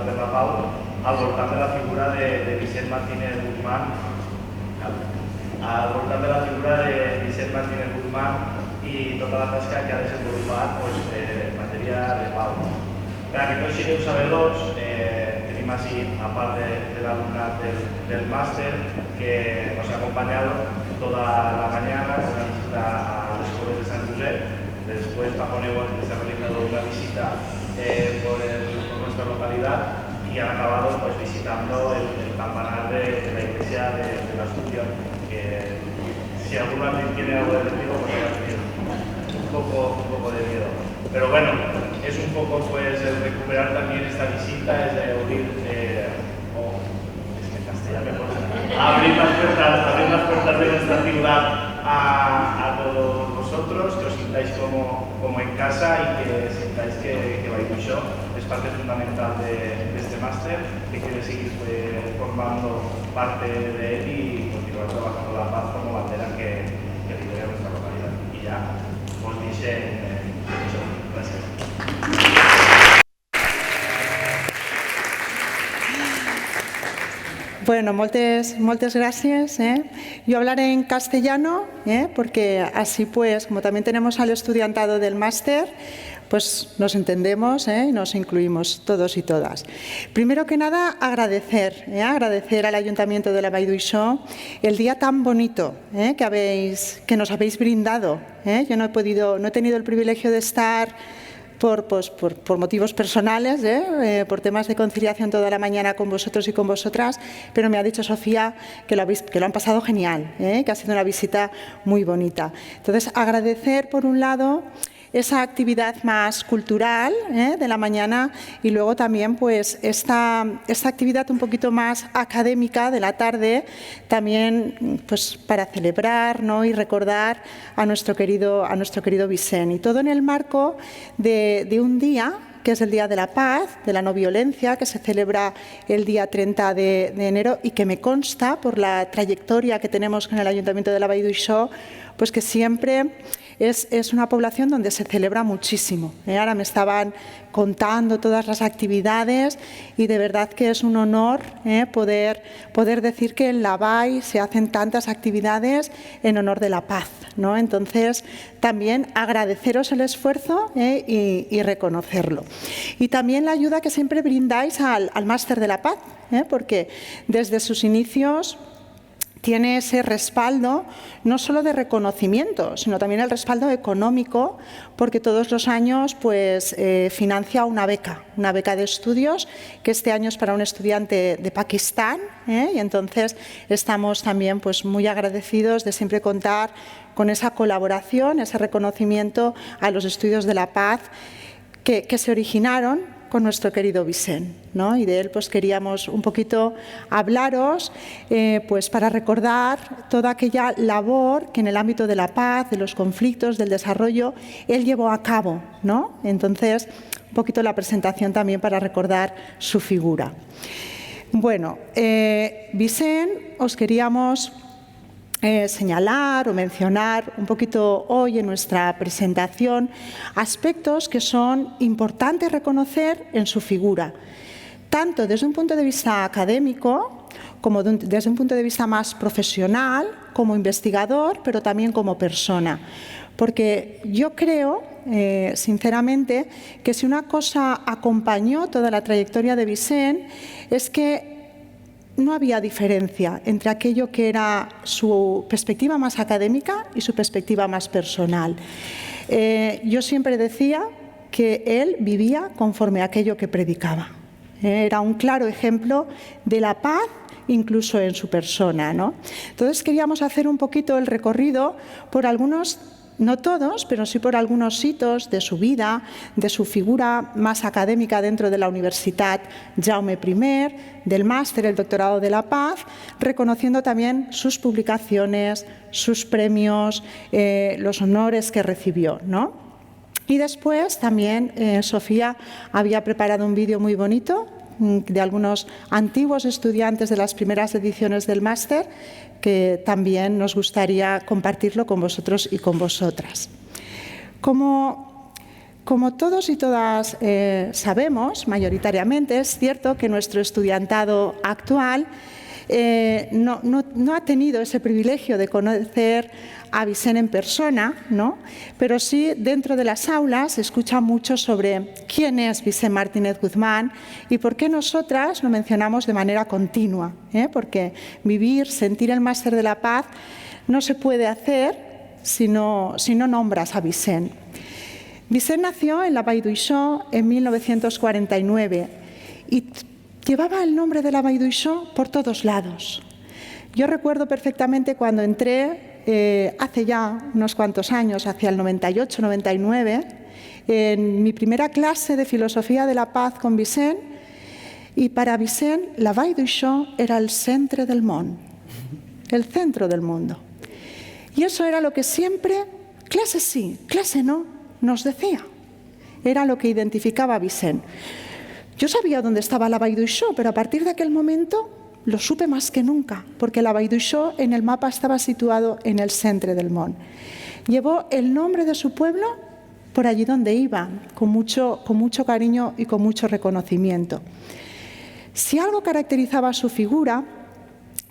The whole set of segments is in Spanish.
per la Pau al voltant de la figura de Vicent Martínez Guzmán, i tota la tasca que ha desenvolupat en matèria de pau. Per a que tots sigueu sabedors, tenim així, a part de l'alumnat del màster, que nos ha acompañado toda la mañana con una visita a las escuelas de San Josep. Después bajo Nebot se ha realizado una visita por nuestra localidad y han acabado pues, visitando el campanar de la iglesia de la Asunción, que si alguna vez tiene algo de testigo, pues va a tener un poco de miedo. Pero bueno, es un poco pues el recuperar también esta visita, es de abrir, abrir las puertas de nuestra ciudad a todos vosotros, que os sintáis como en casa y que sintáis que Baidusho es parte fundamental de este máster, que quiere seguir formando parte de él y continuar trabajando la paz como bandera que lidera nuestra localidad. Y ya os dice eso. Gracias. Bueno, moltes gràcies. Yo hablaré en castellano, porque así pues, como también tenemos al estudiantado del máster, pues nos entendemos y nos incluimos todos y todas. Primero que nada, agradecer al Ayuntamiento de la Vall d'Uixó el día tan bonito que nos habéis brindado. Yo no he tenido el privilegio de estar por motivos personales, por temas de conciliación toda la mañana con vosotros y con vosotras, pero me ha dicho Sofía que lo han pasado genial, que ha sido una visita muy bonita. Entonces, agradecer por un lado esa actividad más cultural de la mañana y luego también pues esta actividad un poquito más académica de la tarde, también pues para celebrar, ¿no? Y recordar a nuestro querido Vicent. Y todo en el marco de un día que es el Día de la Paz, de la no violencia, que se celebra el día 30 de enero y que me consta, por la trayectoria que tenemos con el Ayuntamiento de la Vall d'Uixó, pues que siempre es una población donde se celebra muchísimo. Ahora me estaban contando todas las actividades y de verdad que es un honor poder decir que en la Vall se hacen tantas actividades en honor de la paz, ¿no? Entonces, también agradeceros el esfuerzo y reconocerlo. Y también la ayuda que siempre brindáis al Máster de la Paz, porque desde sus inicios tiene ese respaldo no solo de reconocimiento, sino también el respaldo económico, porque todos los años pues, financia una beca de estudios, que este año es para un estudiante de Pakistán, y entonces estamos también pues, muy agradecidos de siempre contar con esa colaboración, ese reconocimiento a los estudios de la paz que se originaron con nuestro querido Vicent, ¿no? Y de él pues queríamos un poquito hablaros pues para recordar toda aquella labor que en el ámbito de la paz, de los conflictos, del desarrollo, él llevó a cabo, ¿no? Entonces, un poquito la presentación también para recordar su figura. Bueno, Vicent, os queríamos señalar o mencionar un poquito hoy en nuestra presentación aspectos que son importantes reconocer en su figura, tanto desde un punto de vista académico como desde un punto de vista más profesional, como investigador, pero también como persona. Porque yo creo, sinceramente, que si una cosa acompañó toda la trayectoria de Vicent es que no había diferencia entre aquello que era su perspectiva más académica y su perspectiva más personal. Yo siempre decía que él vivía conforme a aquello que predicaba. Era un claro ejemplo de la paz, incluso en su persona, ¿no? Entonces queríamos hacer un poquito el recorrido por algunos, no todos, pero sí por algunos hitos de su vida, de su figura más académica dentro de la Universitat Jaume I, del máster, el doctorado de la paz, reconociendo también sus publicaciones, sus premios, los honores que recibió, ¿no? Y después también Sofía había preparado un vídeo muy bonito de algunos antiguos estudiantes de las primeras ediciones del máster, que también nos gustaría compartirlo con vosotros y con vosotras. Como como todos y todas sabemos, mayoritariamente, es cierto que nuestro estudiantado actual no ha tenido ese privilegio de conocer a Vicent en persona, ¿no? Pero sí dentro de las aulas se escucha mucho sobre quién es Vicent Martínez Guzmán y por qué nosotras lo mencionamos de manera continua, porque vivir, sentir el Máster de la Paz no se puede hacer si no nombras a Vicent. Vicent nació en la Vall d'Uixó en 1949 y llevaba el nombre de la Vall d'Uixó por todos lados. Yo recuerdo perfectamente cuando entré hace ya unos cuantos años, hacia el 98-99, en mi primera clase de Filosofía de la Paz con Vicent, y para Vicent la Vall d'Uixó era el centre del món, el centro del mundo. Y eso era lo que siempre, clase sí, clase no, nos decía. Era lo que identificaba a Vicent. Yo sabía dónde estaba la Vall d'Uixó, pero a partir de aquel momento lo supe más que nunca, porque la Vall d'Uixó en el mapa estaba situado en el centre del món. Llevó el nombre de su pueblo por allí donde iba, con mucho cariño y con mucho reconocimiento. Si algo caracterizaba su figura,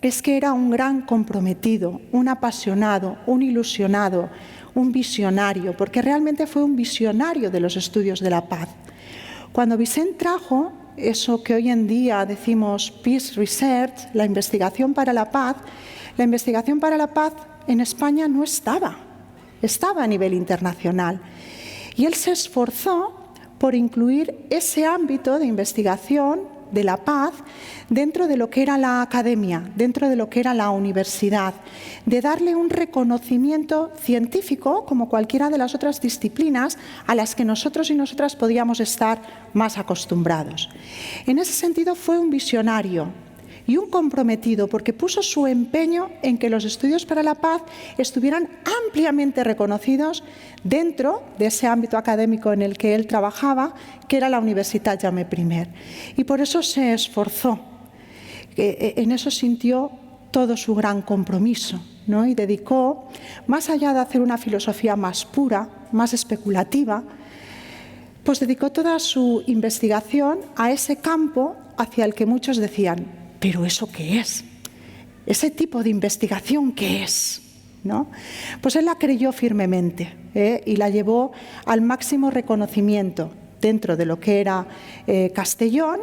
es que era un gran comprometido, un apasionado, un ilusionado, un visionario, porque realmente fue un visionario de los estudios de la paz. Cuando Vicent trajo eso que hoy en día decimos Peace Research, la investigación para la paz en España no estaba a nivel internacional. Y él se esforzó por incluir ese ámbito de investigación de la paz dentro de lo que era la academia, dentro de lo que era la universidad, de darle un reconocimiento científico como cualquiera de las otras disciplinas a las que nosotros y nosotras podíamos estar más acostumbrados. En ese sentido fue un visionario y un comprometido, porque puso su empeño en que los estudios para la paz estuvieran ampliamente reconocidos dentro de ese ámbito académico en el que él trabajaba, que era la Universitat Jaume I. Y por eso se esforzó, en eso sintió todo su gran compromiso, ¿no? Y dedicó, más allá de hacer una filosofía más pura, más especulativa, pues dedicó toda su investigación a ese campo hacia el que muchos decían: ¿pero eso qué es? ¿Ese tipo de investigación qué es? ¿No? Pues él la creyó firmemente y la llevó al máximo reconocimiento dentro de lo que era Castellón,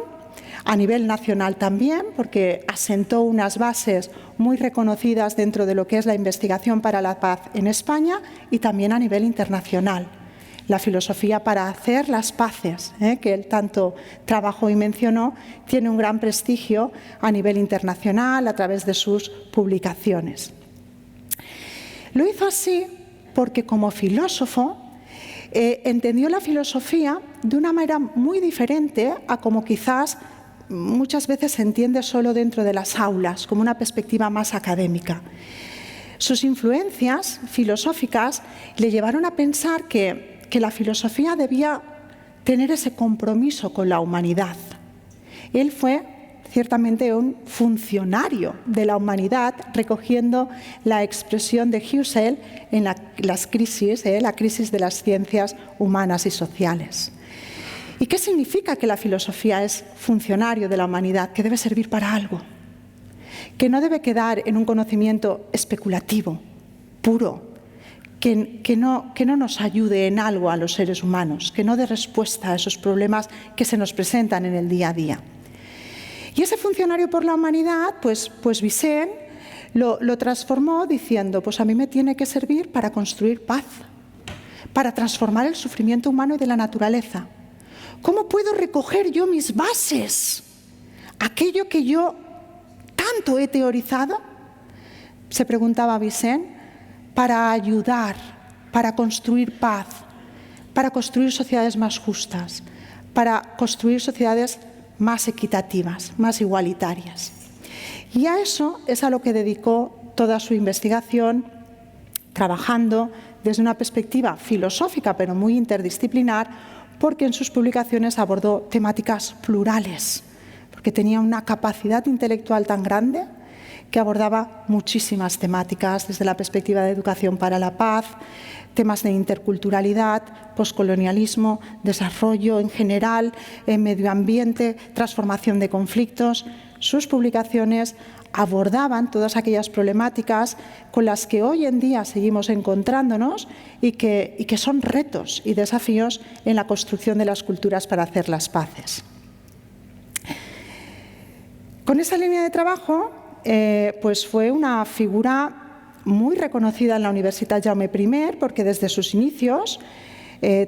a nivel nacional también, porque asentó unas bases muy reconocidas dentro de lo que es la investigación para la paz en España, y también a nivel internacional. La filosofía para hacer las paces, que él tanto trabajó y mencionó, tiene un gran prestigio a nivel internacional a través de sus publicaciones. Lo hizo así porque como filósofo entendió la filosofía de una manera muy diferente a como quizás muchas veces se entiende solo dentro de las aulas, como una perspectiva más académica. Sus influencias filosóficas le llevaron a pensar que la filosofía debía tener ese compromiso con la humanidad. Él fue ciertamente un funcionario de la humanidad, recogiendo la expresión de Husserl en la crisis de las ciencias humanas y sociales. ¿Y qué significa que la filosofía es funcionario de la humanidad? Que debe servir para algo, que no debe quedar en un conocimiento especulativo, puro, que no nos ayude en algo a los seres humanos, que no dé respuesta a esos problemas que se nos presentan en el día a día. Y ese funcionario por la humanidad, pues Vicent lo transformó diciendo: pues a mí me tiene que servir para construir paz, para transformar el sufrimiento humano y de la naturaleza. ¿Cómo puedo recoger yo mis bases? Aquello que yo tanto he teorizado, se preguntaba Vicent, para ayudar, para construir paz, para construir sociedades más justas, para construir sociedades más equitativas, más igualitarias. Y a eso es a lo que dedicó toda su investigación, trabajando desde una perspectiva filosófica, pero muy interdisciplinar, porque en sus publicaciones abordó temáticas plurales, porque tenía una capacidad intelectual tan grande que abordaba muchísimas temáticas desde la perspectiva de educación para la paz, temas de interculturalidad, poscolonialismo, desarrollo en general, medio ambiente, transformación de conflictos. Sus publicaciones abordaban todas aquellas problemáticas con las que hoy en día seguimos encontrándonos y que son retos y desafíos en la construcción de las culturas para hacer las paces. Con esa línea de trabajo, pues fue una figura muy reconocida en la Universitat Jaume I, porque desde sus inicios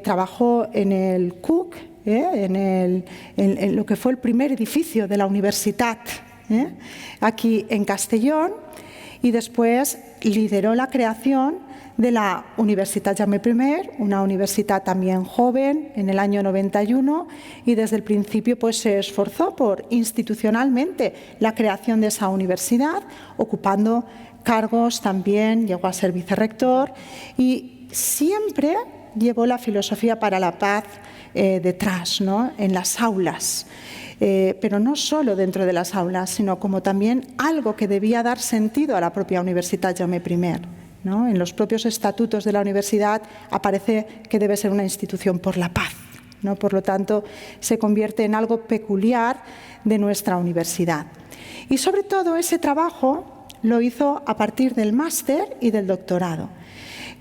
trabajó en el CUC, en lo que fue el primer edificio de la universitat, aquí en Castellón, y después lideró la creación de la Universitat Jaume I, una universidad también joven, en el año 91, y desde el principio pues, se esforzó por institucionalmente la creación de esa universidad, ocupando cargos también, llegó a ser vicerrector y siempre llevó la filosofía para la paz detrás, ¿no? En las aulas. Pero no solo dentro de las aulas, sino como también algo que debía dar sentido a la propia Universitat Jaume I, ¿no? En los propios estatutos de la universidad aparece que debe ser una institución por la paz, ¿no? Por lo tanto, se convierte en algo peculiar de nuestra universidad. Y sobre todo ese trabajo lo hizo a partir del máster y del doctorado,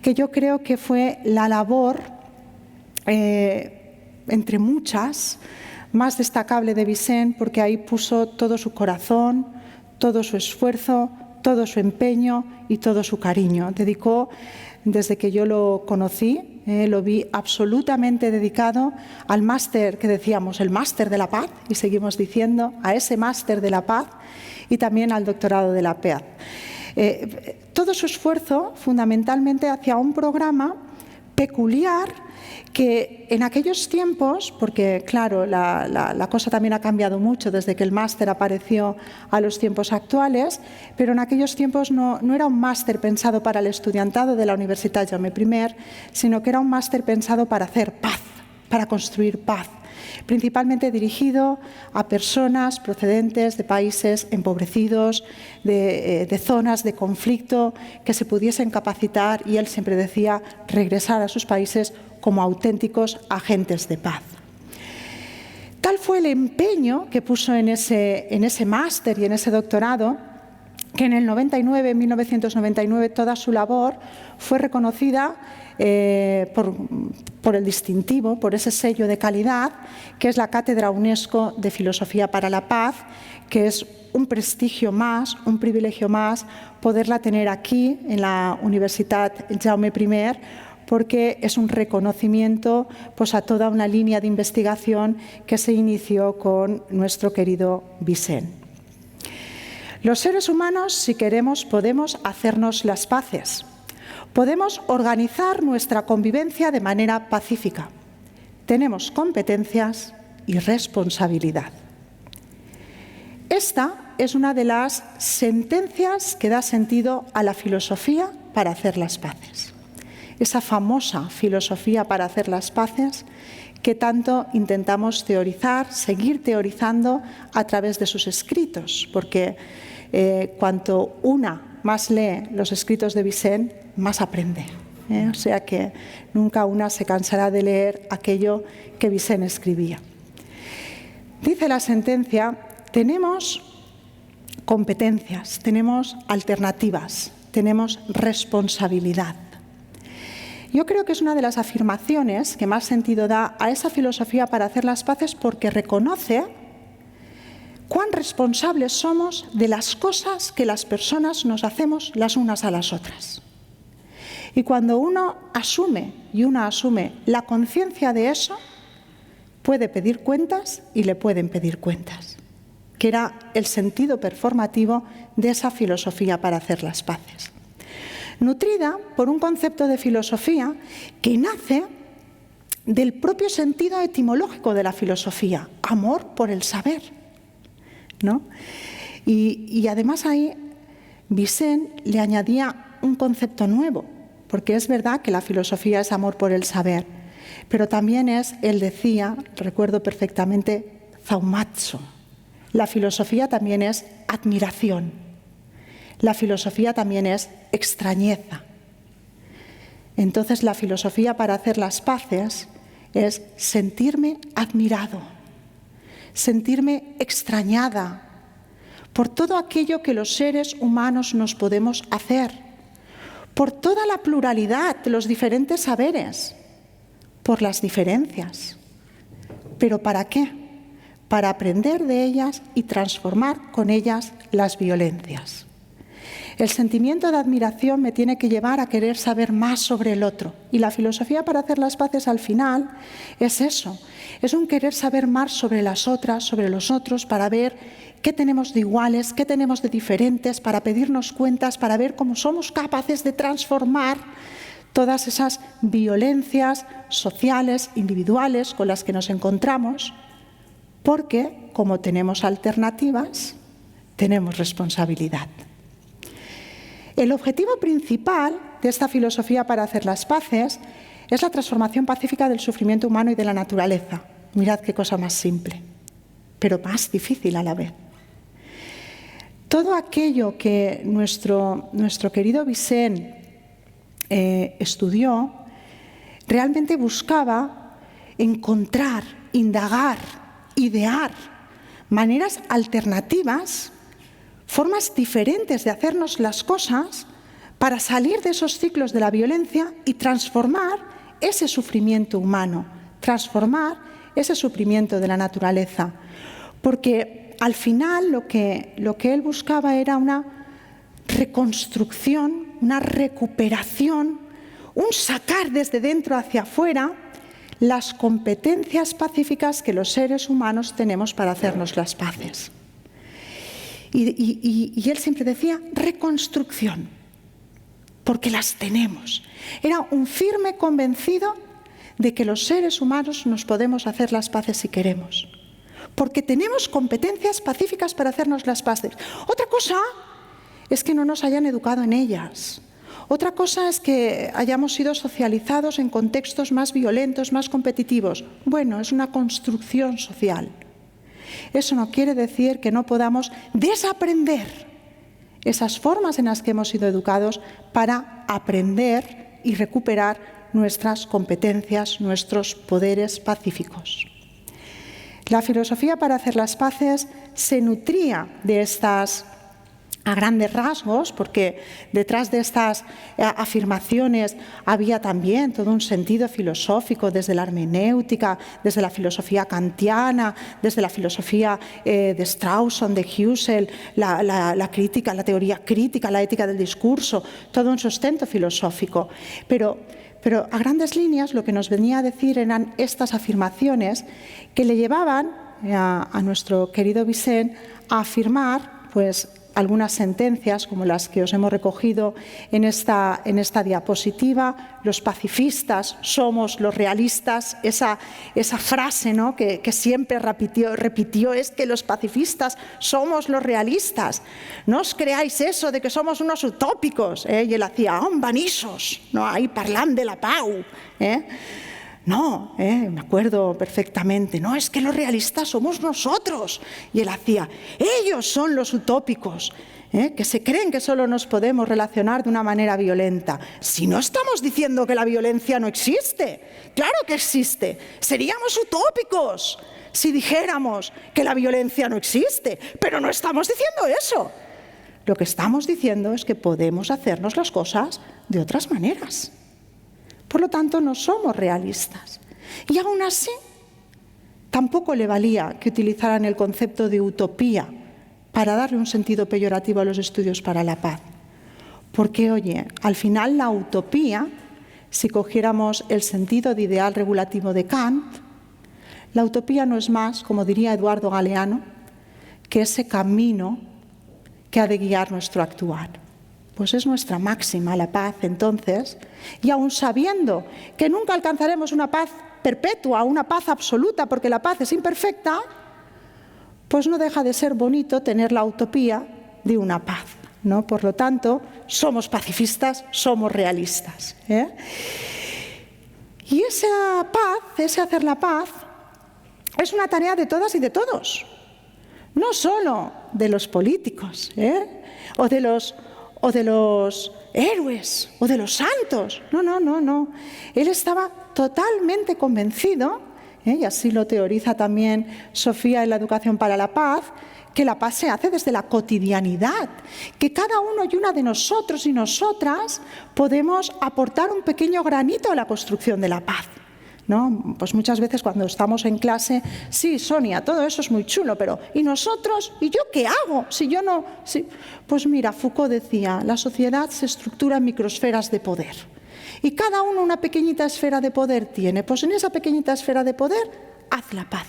que yo creo que fue la labor, entre muchas, más destacable de Vicent, porque ahí puso todo su corazón, todo su esfuerzo, todo su empeño y todo su cariño. Dedicó, desde que yo lo conocí, lo vi absolutamente dedicado al máster que decíamos, el máster de la paz, y seguimos diciendo, a ese máster de la paz, y también al doctorado de la paz. Todo su esfuerzo fundamentalmente hacia un programa peculiar que en aquellos tiempos, porque claro, la cosa también ha cambiado mucho desde que el máster apareció a los tiempos actuales, pero en aquellos tiempos no era un máster pensado para el estudiantado de la Universitat Jaume I, sino que era un máster pensado para hacer paz, para construir paz, principalmente dirigido a personas procedentes de países empobrecidos, de zonas de conflicto, que se pudiesen capacitar, y él siempre decía, regresar a sus países como auténticos agentes de paz. Tal fue el empeño que puso en ese máster y en ese doctorado, que en 1999, toda su labor fue reconocida por el distintivo, por ese sello de calidad, que es la Cátedra UNESCO de Filosofía para la Paz, que es un prestigio más, un privilegio más, poderla tener aquí en la Universitat Jaume I, porque es un reconocimiento pues, a toda una línea de investigación que se inició con nuestro querido Vicent. Los seres humanos, si queremos, podemos hacernos las paces. Podemos organizar nuestra convivencia de manera pacífica. Tenemos competencias y responsabilidad. Esta es una de las sentencias que da sentido a la filosofía para hacer las paces. Esa famosa filosofía para hacer las paces que tanto intentamos teorizar, seguir teorizando a través de sus escritos, porque cuanto una más lee los escritos de Vicent, más aprende. O sea que nunca una se cansará de leer aquello que Vicent escribía. Dice la sentencia, tenemos competencias, tenemos alternativas, tenemos responsabilidad. Yo creo que es una de las afirmaciones que más sentido da a esa filosofía para hacer las paces, porque reconoce cuán responsables somos de las cosas que las personas nos hacemos las unas a las otras. Y cuando uno asume y una asume la conciencia de eso, puede pedir cuentas y le pueden pedir cuentas, que era el sentido performativo de esa filosofía para hacer las paces. Nutrida por un concepto de filosofía que nace del propio sentido etimológico de la filosofía, amor por el saber, ¿no? Y además ahí Vicent le añadía un concepto nuevo, porque es verdad que la filosofía es amor por el saber, pero también es, él decía, recuerdo perfectamente, zaumazo. La filosofía también es admiración. La filosofía también es extrañeza. Entonces, la filosofía para hacer las paces es sentirme admirado, sentirme extrañada por todo aquello que los seres humanos nos podemos hacer, por toda la pluralidad de los diferentes saberes, por las diferencias. ¿Pero para qué? Para aprender de ellas y transformar con ellas las violencias. El sentimiento de admiración me tiene que llevar a querer saber más sobre el otro. Y la filosofía para hacer las paces al final es eso. Es un querer saber más sobre las otras, sobre los otros, para ver qué tenemos de iguales, qué tenemos de diferentes, para pedirnos cuentas, para ver cómo somos capaces de transformar todas esas violencias sociales, individuales con las que nos encontramos, porque como tenemos alternativas, tenemos responsabilidad. El objetivo principal de esta filosofía para hacer las paces es la transformación pacífica del sufrimiento humano y de la naturaleza. Mirad qué cosa más simple, pero más difícil a la vez. Todo aquello que nuestro querido Vicent estudió, realmente buscaba encontrar, indagar, idear maneras alternativas, formas diferentes de hacernos las cosas para salir de esos ciclos de la violencia y transformar ese sufrimiento humano, transformar ese sufrimiento de la naturaleza. Porque al final lo que él buscaba era una reconstrucción, una recuperación, un sacar desde dentro hacia afuera las competencias pacíficas que los seres humanos tenemos para hacernos las paces. Y él siempre decía reconstrucción, porque las tenemos. Era un firme convencido de que los seres humanos nos podemos hacer las paces si queremos, porque tenemos competencias pacíficas para hacernos las paces. Otra cosa es que no nos hayan educado en ellas. Otra cosa es que hayamos sido socializados en contextos más violentos, más competitivos. Bueno, es una construcción social. Eso no quiere decir que no podamos desaprender esas formas en las que hemos sido educados para aprender y recuperar nuestras competencias, nuestros poderes pacíficos. La filosofía para hacer las paces se nutría de estas a grandes rasgos, porque detrás de estas afirmaciones había también todo un sentido filosófico desde la hermenéutica, desde la filosofía kantiana, desde la filosofía de Strawson, de Husserl, la crítica, la teoría crítica, la ética del discurso, todo un sustento filosófico. Pero a grandes líneas lo que nos venía a decir eran estas afirmaciones que le llevaban a nuestro querido Vicent a afirmar, pues, algunas sentencias como las que os hemos recogido en esta diapositiva. Los pacifistas somos los realistas. Esa frase, ¿no?, que siempre repitió es que los pacifistas somos los realistas. No os creáis eso de que somos unos utópicos. Y él hacía, vanisos, no, ahí parlant de la pau. No, me acuerdo perfectamente, no, es que los realistas somos nosotros. Y él hacía, ellos son los utópicos, que se creen que solo nos podemos relacionar de una manera violenta. Si no estamos diciendo que la violencia no existe, claro que existe. Seríamos utópicos si dijéramos que la violencia no existe, pero no estamos diciendo eso. Lo que estamos diciendo es que podemos hacernos las cosas de otras maneras. Por lo tanto, no somos realistas. Y aún así, tampoco le valía que utilizaran el concepto de utopía para darle un sentido peyorativo a los estudios para la paz. Porque, oye, al final la utopía, si cogiéramos el sentido de ideal regulativo de Kant, la utopía no es más, como diría Eduardo Galeano, que ese camino que ha de guiar nuestro actuar. Pues es nuestra máxima la paz, entonces, y aun sabiendo que nunca alcanzaremos una paz perpetua, una paz absoluta, porque la paz es imperfecta, pues no deja de ser bonito tener la utopía de una paz, ¿no? Por lo tanto, somos pacifistas, somos realistas, Y esa paz, ese hacer la paz, es una tarea de todas y de todos, no solo de los políticos, o de los o de los héroes o de los santos. No, no, no, no. Él estaba totalmente convencido, y así lo teoriza también Sofía en la Educación para la Paz, que la paz se hace desde la cotidianidad, que cada uno y una de nosotros y nosotras podemos aportar un pequeño granito a la construcción de la paz, ¿no? Pues muchas veces cuando estamos en clase, sí, Sonia, todo eso es muy chulo, pero ¿y nosotros? ¿Y yo qué hago? Si yo no... Si... Pues mira, Foucault decía, la sociedad se estructura en microesferas de poder. Y cada uno una pequeñita esfera de poder tiene. Pues en esa pequeñita esfera de poder, haz la paz.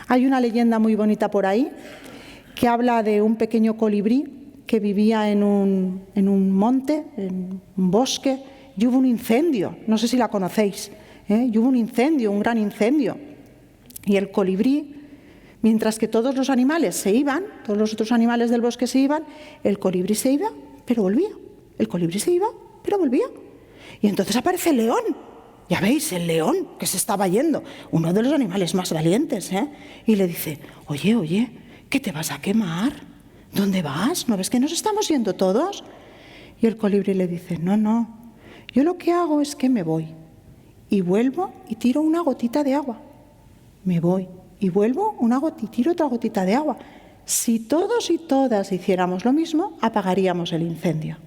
Hay una leyenda muy bonita por ahí que habla de un pequeño colibrí que vivía en un monte, en un bosque, y hubo un incendio. No sé si la conocéis. Y hubo un incendio, un gran incendio. Y el colibrí, mientras que todos los animales se iban, todos los otros animales del bosque se iban, el colibrí se iba, pero volvía. El colibrí se iba, pero volvía. Y entonces aparece el león. Ya veis, el león que se estaba yendo, uno de los animales más valientes, y le dice, oye, ¿qué te vas a quemar? ¿Dónde vas? ¿No ves que nos estamos yendo todos? Y el colibrí le dice, no, yo lo que hago es que me voy y vuelvo y tiro una gotita de agua. Me voy y vuelvo y tiro otra gotita de agua. Si todos y todas hiciéramos lo mismo, apagaríamos el incendio.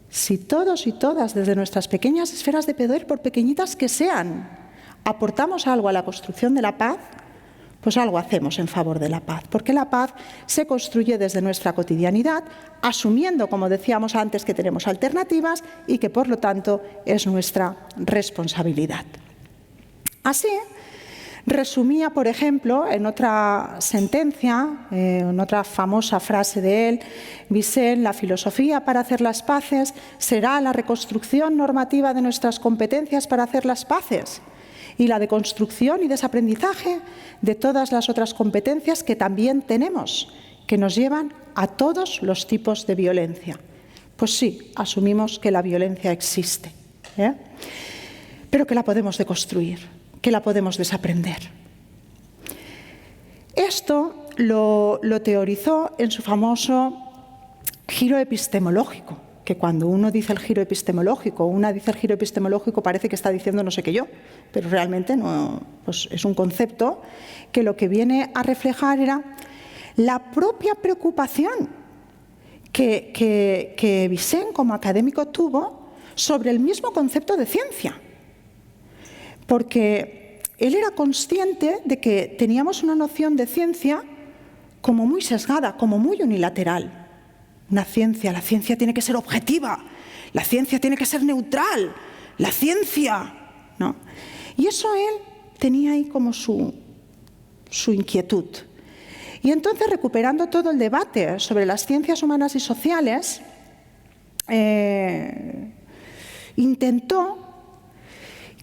Si todos y todas, desde nuestras pequeñas esferas de poder, por pequeñitas que sean, aportamos algo a la construcción de la paz, pues algo hacemos en favor de la paz. Porque la paz se construye desde nuestra cotidianidad, asumiendo, como decíamos antes, que tenemos alternativas y que, por lo tanto, es nuestra responsabilidad. Así, resumía, por ejemplo, en otra sentencia, en otra famosa frase de él, Vicent, la filosofía para hacer las paces será la reconstrucción normativa de nuestras competencias para hacer las paces y la deconstrucción y desaprendizaje de todas las otras competencias que también tenemos, que nos llevan a todos los tipos de violencia. Pues sí, asumimos que la violencia existe, pero que la podemos deconstruir, que la podemos desaprender. Esto lo teorizó en su famoso giro epistemológico, que cuando uno dice el giro epistemológico, una dice el giro epistemológico, parece que está diciendo no sé qué yo, pero realmente no, pues es un concepto que lo que viene a reflejar era la propia preocupación que Vicent como académico tuvo sobre el mismo concepto de ciencia. Porque él era consciente de que teníamos una noción de ciencia como muy sesgada, como muy unilateral. La ciencia tiene que ser objetiva, la ciencia tiene que ser neutral, la ciencia, ¿no? Y eso él tenía ahí como su inquietud. Y entonces, recuperando todo el debate sobre las ciencias humanas y sociales, intentó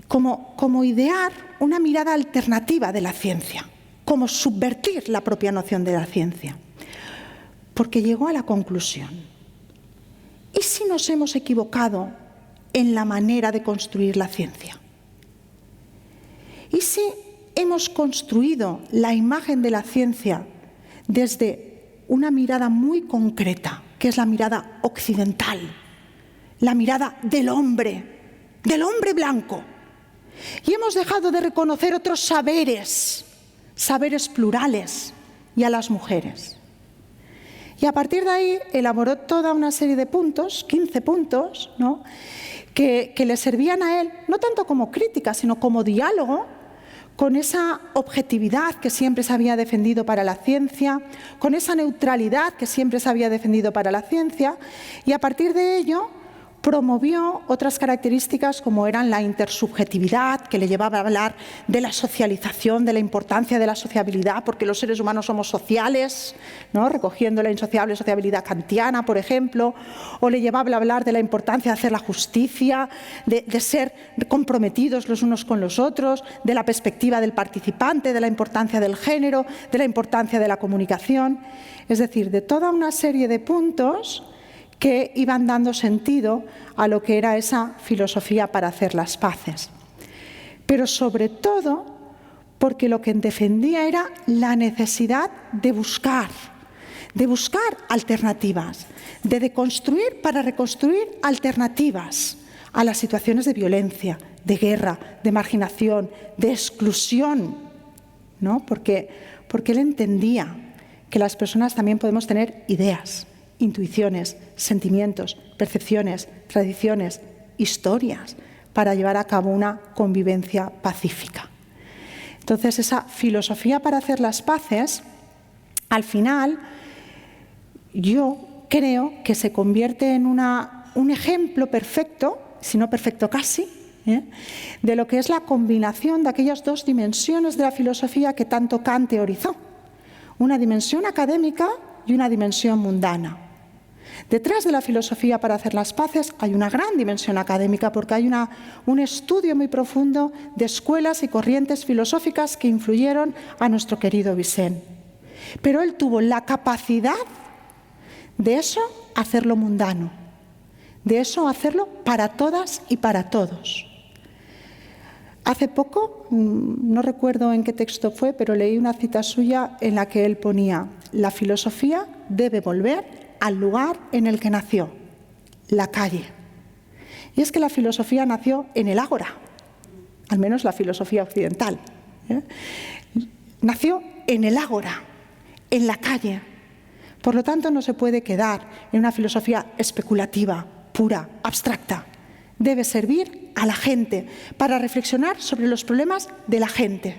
como idear una mirada alternativa de la ciencia, como subvertir la propia noción de la ciencia. Porque llegó a la conclusión, ¿y si nos hemos equivocado en la manera de construir la ciencia? ¿Y si hemos construido la imagen de la ciencia desde una mirada muy concreta, que es la mirada occidental, la mirada del hombre blanco? Y hemos dejado de reconocer otros saberes plurales, y a las mujeres. Y a partir de ahí elaboró toda una serie de puntos, 15 puntos, ¿no?, que le servían a él, no tanto como crítica, sino como diálogo con esa objetividad que siempre se había defendido para la ciencia, con esa neutralidad que siempre se había defendido para la ciencia, y a partir de ello promovió otras características como eran la intersubjetividad, que le llevaba a hablar de la socialización, de la importancia de la sociabilidad, porque los seres humanos somos sociales, ¿no?, recogiendo la insociable sociabilidad kantiana, por ejemplo, o le llevaba a hablar de la importancia de hacer la justicia, de ser comprometidos los unos con los otros, de la perspectiva del participante, de la importancia del género, de la importancia de la comunicación, es decir, de toda una serie de puntos que iban dando sentido a lo que era esa filosofía para hacer las paces. Pero sobre todo porque lo que defendía era la necesidad de buscar, de buscar alternativas, de deconstruir para reconstruir alternativas a las situaciones de violencia, de guerra, de marginación, de exclusión, ¿no? Porque él entendía que las personas también podemos tener ideas, intuiciones, sentimientos, percepciones, tradiciones, historias, para llevar a cabo una convivencia pacífica. Entonces, esa filosofía para hacer las paces, al final, yo creo que se convierte en un ejemplo perfecto, si no perfecto casi, de lo que es la combinación de aquellas dos dimensiones de la filosofía que tanto Kant teorizó. Una dimensión académica y una dimensión mundana. Detrás de la filosofía para hacer las paces hay una gran dimensión académica porque hay un estudio muy profundo de escuelas y corrientes filosóficas que influyeron a nuestro querido Vicent. Pero él tuvo la capacidad de eso hacerlo mundano, de eso hacerlo para todas y para todos. Hace poco, no recuerdo en qué texto fue, pero leí una cita suya en la que él ponía: la filosofía debe volver al lugar en el que nació, la calle. Y es que la filosofía nació en el ágora, al menos la filosofía occidental. Nació en el ágora, en la calle. Por lo tanto, no se puede quedar en una filosofía especulativa, pura, abstracta. Debe servir a la gente para reflexionar sobre los problemas de la gente.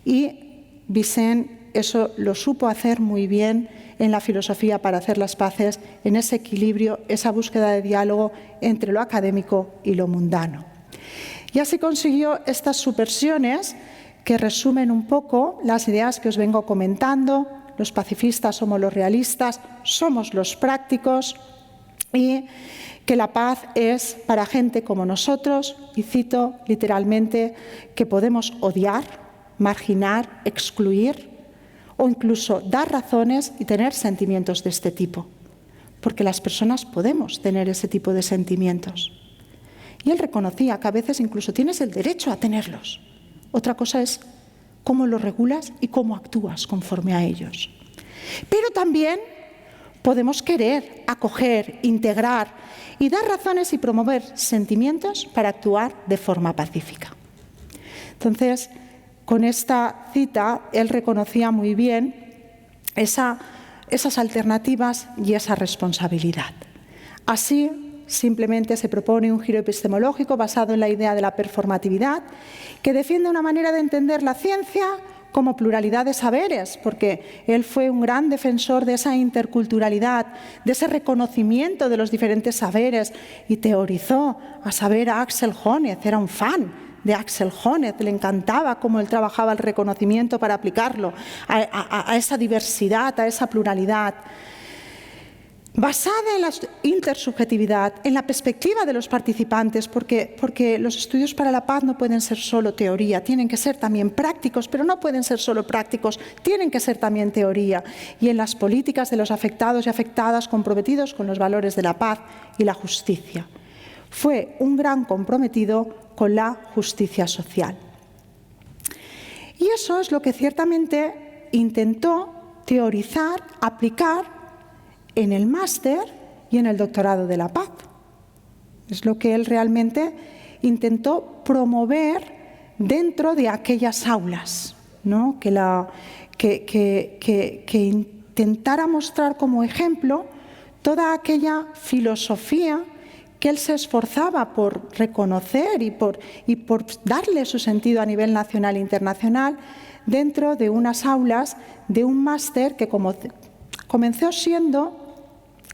Y Vicent eso lo supo hacer muy bien en la filosofía para hacer las paces, en ese equilibrio, esa búsqueda de diálogo entre lo académico y lo mundano. Y así consiguió estas subversiones que resumen un poco las ideas que os vengo comentando. Los pacifistas somos los realistas, somos los prácticos, y que la paz es para gente como nosotros, y cito literalmente, que podemos odiar, marginar, excluir o incluso dar razones y tener sentimientos de este tipo, porque las personas podemos tener ese tipo de sentimientos. Y él reconocía que a veces incluso tienes el derecho a tenerlos. Otra cosa es cómo los regulas y cómo actúas conforme a ellos. Pero también podemos querer, acoger, integrar y dar razones y promover sentimientos para actuar de forma pacífica. Entonces, con esta cita, él reconocía muy bien esas alternativas y esa responsabilidad. Así, simplemente se propone un giro epistemológico basado en la idea de la performatividad, que defiende una manera de entender la ciencia como pluralidad de saberes, porque él fue un gran defensor de esa interculturalidad, de ese reconocimiento de los diferentes saberes, y teorizó a saber a Axel Honneth, era un fan de Axel Honneth, le encantaba cómo él trabajaba el reconocimiento para aplicarlo a esa diversidad, a esa pluralidad. Basada en la intersubjetividad, en la perspectiva de los participantes, porque los estudios para la paz no pueden ser solo teoría, tienen que ser también prácticos, pero no pueden ser solo prácticos, tienen que ser también teoría. Y en las políticas de los afectados y afectadas comprometidos con los valores de la paz y la justicia. Fue un gran comprometido con la justicia social. Y eso es lo que ciertamente intentó teorizar, aplicar en el máster y en el doctorado de la paz. Es lo que él realmente intentó promover dentro de aquellas aulas, ¿no? que intentara mostrar como ejemplo toda aquella filosofía que él se esforzaba por reconocer y por darle su sentido a nivel nacional e internacional dentro de unas aulas de un máster que comenzó siendo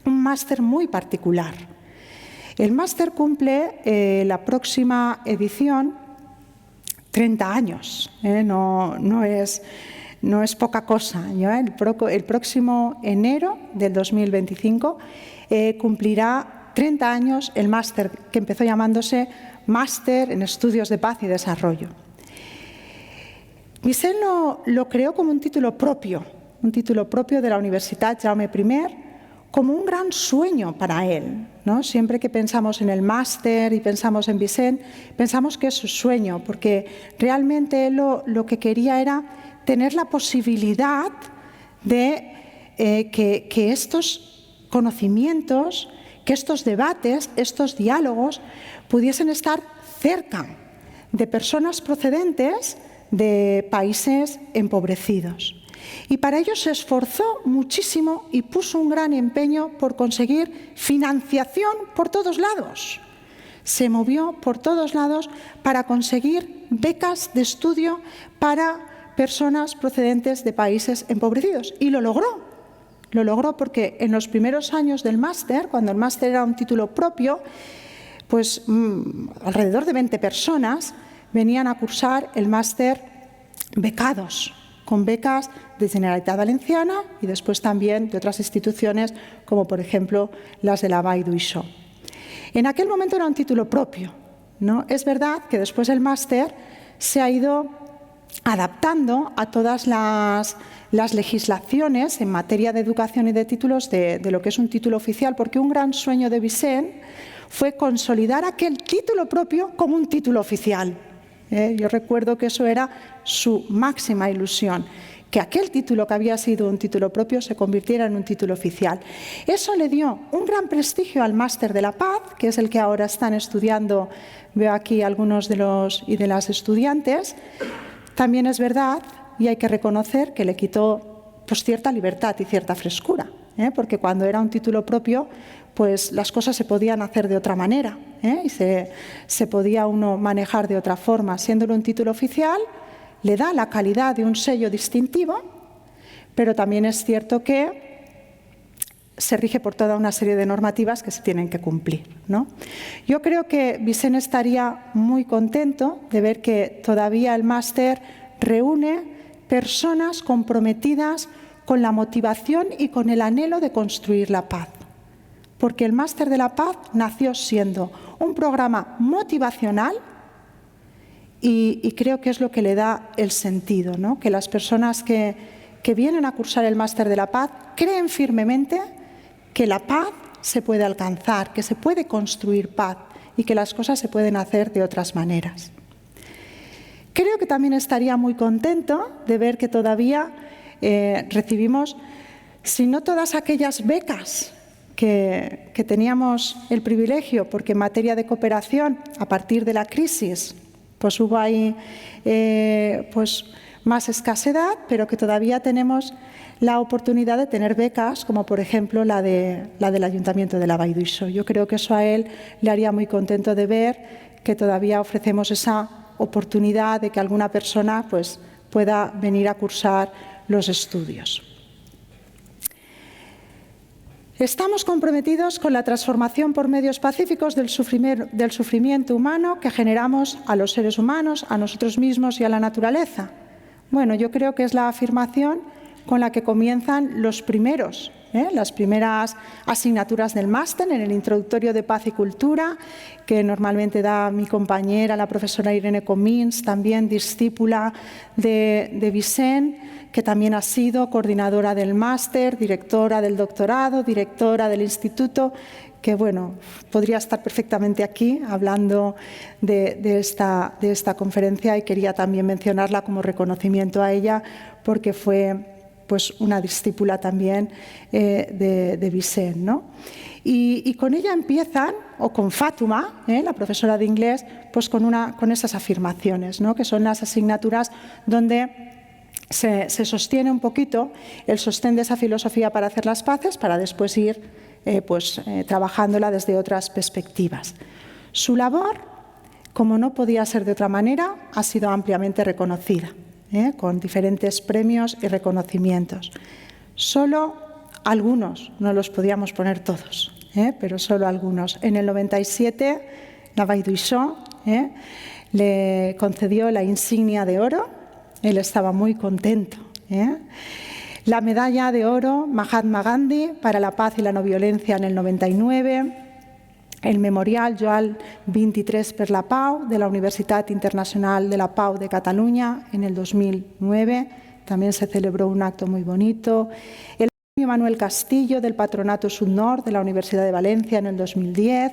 un máster muy particular. El máster cumple la próxima edición 30 años, no es poca cosa. El próximo enero del 2025 cumplirá 30 años el máster, que empezó llamándose Máster en Estudios de Paz y Desarrollo. Vicent lo creó como un título propio de la Universitat Jaume I, como un gran sueño para él, ¿no? Siempre que pensamos en el máster y pensamos en Vicent, pensamos que es su sueño, porque realmente él lo que quería era tener la posibilidad de que estos conocimientos, que estos debates, estos diálogos pudiesen estar cerca de personas procedentes de países empobrecidos. Y para ello se esforzó muchísimo y puso un gran empeño por conseguir financiación por todos lados. Se movió por todos lados para conseguir becas de estudio para personas procedentes de países empobrecidos. Y lo logró. Lo logró porque en los primeros años del máster, cuando el máster era un título propio, pues alrededor de 20 personas venían a cursar el máster becados, con becas de Generalitat Valenciana y después también de otras instituciones como por ejemplo las de la Vall d'Uixó. En aquel momento era un título propio, ¿no? Es verdad que después el máster se ha ido adaptando a todas las legislaciones en materia de educación y de títulos de lo que es un título oficial, porque un gran sueño de Vicent fue consolidar aquel título propio como un título oficial. Yo recuerdo que eso era su máxima ilusión, que aquel título que había sido un título propio se convirtiera en un título oficial. Eso le dio un gran prestigio al Máster de la Paz, que es el que ahora están estudiando, veo aquí algunos de los y de las estudiantes. También es verdad, y hay que reconocer, que le quitó pues, cierta libertad y cierta frescura, porque cuando era un título propio, pues las cosas se podían hacer de otra manera, y se podía uno manejar de otra forma. Siéndolo un título oficial, le da la calidad de un sello distintivo, pero también es cierto que se rige por toda una serie de normativas que se tienen que cumplir, ¿no? Yo creo que Vicent estaría muy contento de ver que todavía el máster reúne personas comprometidas con la motivación y con el anhelo de construir la paz. Porque el Máster de la Paz nació siendo un programa motivacional y creo que es lo que le da el sentido, ¿no? Que las personas que vienen a cursar el Máster de la Paz creen firmemente que la paz se puede alcanzar, que se puede construir paz y que las cosas se pueden hacer de otras maneras. Creo que también estaría muy contento de ver que todavía recibimos, si no todas aquellas becas que teníamos el privilegio, porque en materia de cooperación, a partir de la crisis, pues hubo ahí pues más escasedad, pero que todavía tenemos la oportunidad de tener becas, como por ejemplo la del Ayuntamiento de la Vall d'Uixó. Yo creo que eso a él le haría muy contento de ver que todavía ofrecemos esa oportunidad de que alguna persona pues, pueda venir a cursar los estudios. Estamos comprometidos con la transformación por medios pacíficos del sufrimiento humano que generamos a los seres humanos, a nosotros mismos y a la naturaleza. Bueno, yo creo que es la afirmación con la que comienzan las primeras asignaturas del máster en el introductorio de Paz y Cultura, que normalmente da mi compañera, la profesora Irene Comins, también discípula de Vicent, que también ha sido coordinadora del máster, directora del doctorado, directora del instituto, que bueno, podría estar perfectamente aquí hablando de esta conferencia y quería también mencionarla como reconocimiento a ella porque fue pues, una discípula también de Vicent, ¿no? Y con ella empiezan, o con Fátima, la profesora de inglés, pues con esas afirmaciones, ¿no? Que son las asignaturas donde se sostiene un poquito el sostén de esa filosofía para hacer las paces, para después ir trabajándola desde otras perspectivas. Su labor, como no podía ser de otra manera, ha sido ampliamente reconocida, con diferentes premios y reconocimientos. Solo algunos, no los podíamos poner todos, pero solo algunos. En el 97, la Vall d'Uixó le concedió la insignia de oro. Él estaba muy contento. La medalla de oro Mahatma Gandhi para la paz y la no violencia en el 99, el memorial Joan XXIII per la Pau de la Universitat Internacional de la Pau de Cataluña en el 2009, también se celebró un acto muy bonito, el premio Manuel Castillo del Patronato Sud-Nord de la Universidad de Valencia en el 2010,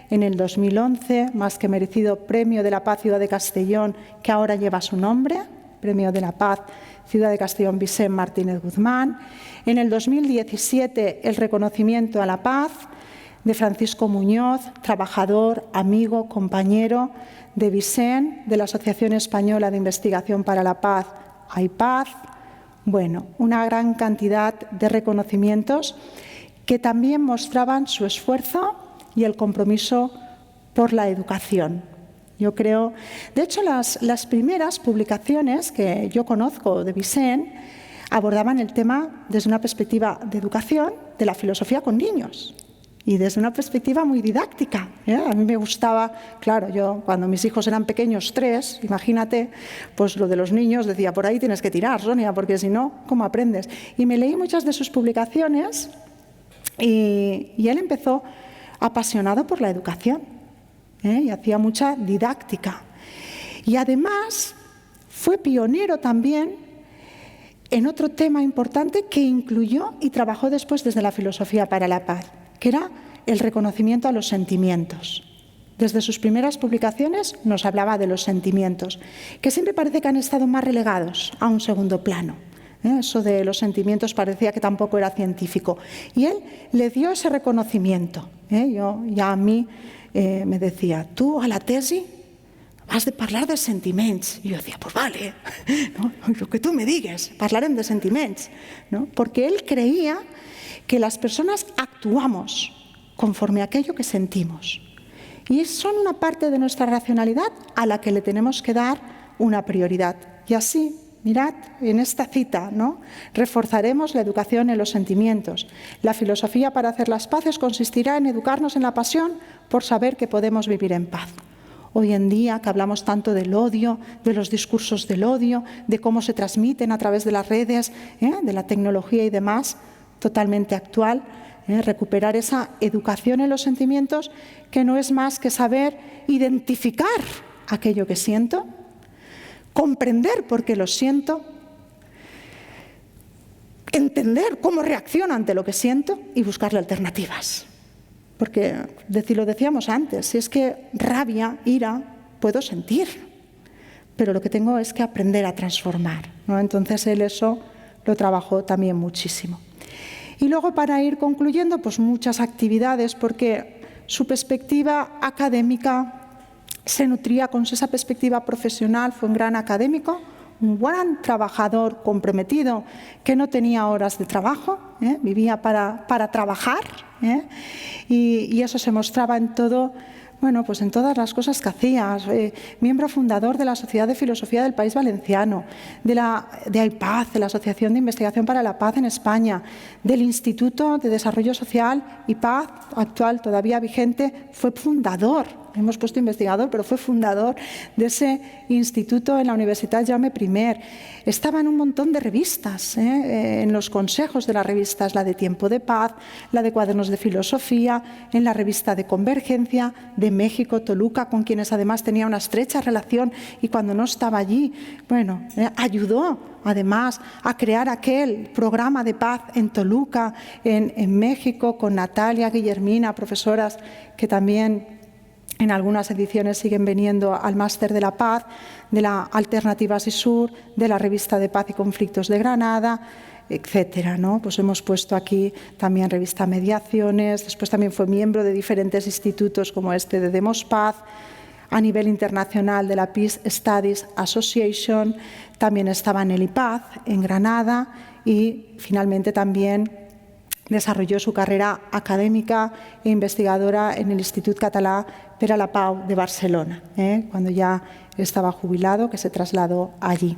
en el 2011, más que merecido Premio de la Paz Ciudad de Castellón, que ahora lleva su nombre, Premio de la Paz Ciudad de Castellón Vicent Martínez Guzmán. En el 2017, el reconocimiento a la paz de Francisco Muñoz, trabajador, amigo, compañero de Vicent, de la Asociación Española de Investigación para la Paz, AIPAZ. Bueno, una gran cantidad de reconocimientos que también mostraban su esfuerzo y el compromiso por la educación. Yo creo, de hecho, las primeras publicaciones que yo conozco de Vicent abordaban el tema desde una perspectiva de educación, de la filosofía con niños, y desde una perspectiva muy didáctica. A mí me gustaba, claro, yo cuando mis hijos eran pequeños, 3, imagínate, pues lo de los niños decía, por ahí tienes que tirar, Sonia, porque si no, ¿cómo aprendes? Y me leí muchas de sus publicaciones y él empezó apasionado por la educación y hacía mucha didáctica. Y además fue pionero también en otro tema importante que incluyó y trabajó después desde la filosofía para la paz, que era el reconocimiento a los sentimientos. Desde sus primeras publicaciones nos hablaba de los sentimientos, que siempre parece que han estado más relegados a un segundo plano. Eso de los sentimientos parecía que tampoco era científico. Y él le dio ese reconocimiento. Ya a mí me decía, tú a la tesi has de parlar de sentiments. Y yo decía, pues vale, ¿no? Lo que tú me digues, parlarem de sentiments, ¿no? Porque él creía que las personas actuamos conforme a aquello que sentimos. Y son una parte de nuestra racionalidad a la que le tenemos que dar una prioridad. Y así, mirad, en esta cita, ¿no? Reforzaremos la educación en los sentimientos. La filosofía para hacer las paces consistirá en educarnos en la pasión por saber que podemos vivir en paz. Hoy en día, que hablamos tanto del odio, de los discursos del odio, de cómo se transmiten a través de las redes, de la tecnología y demás, totalmente actual, recuperar esa educación en los sentimientos, que no es más que saber identificar aquello que siento, comprender por qué lo siento, entender cómo reacciono ante lo que siento y buscarle alternativas. Porque, lo decíamos antes, si es que rabia, ira, puedo sentir, pero lo que tengo es que aprender a transformar, ¿no? Entonces él eso lo trabajó también muchísimo. Y luego, para ir concluyendo, pues muchas actividades, porque su perspectiva académica se nutría con esa perspectiva profesional. Fue un gran académico, un gran trabajador comprometido, que no tenía horas de trabajo, vivía para trabajar, y eso se mostraba en todo. Bueno, pues en todas las cosas que hacías, miembro fundador de la Sociedad de Filosofía del País Valenciano, de AIPAZ, de la Asociación de Investigación para la Paz en España, del Instituto de Desarrollo Social y Paz, actual, todavía vigente, fue fundador, hemos puesto investigador, pero fue fundador de ese instituto en la Universidad Jaume I. Estaba en un montón de revistas, en los consejos de las revistas, la de Tiempo de Paz, la de Cuadernos de Filosofía, en la revista de Convergencia, de México, Toluca, con quienes además tenía una estrecha relación, y cuando no estaba allí, bueno, ayudó además a crear aquel programa de paz en Toluca, en México, con Natalia, Guillermina, profesoras que también en algunas ediciones siguen viniendo al Máster de la Paz, de la Alternativa SISUR, de la Revista de Paz y Conflictos de Granada, etcétera, ¿no? Pues hemos puesto aquí también Revista Mediaciones, después también fue miembro de diferentes institutos como este de Demos Paz, a nivel internacional de la Peace Studies Association, también estaba en el IPAZ, en Granada, y finalmente también desarrolló su carrera académica e investigadora en el Institut Català per a la Pau de Barcelona, cuando ya estaba jubilado, que se trasladó allí.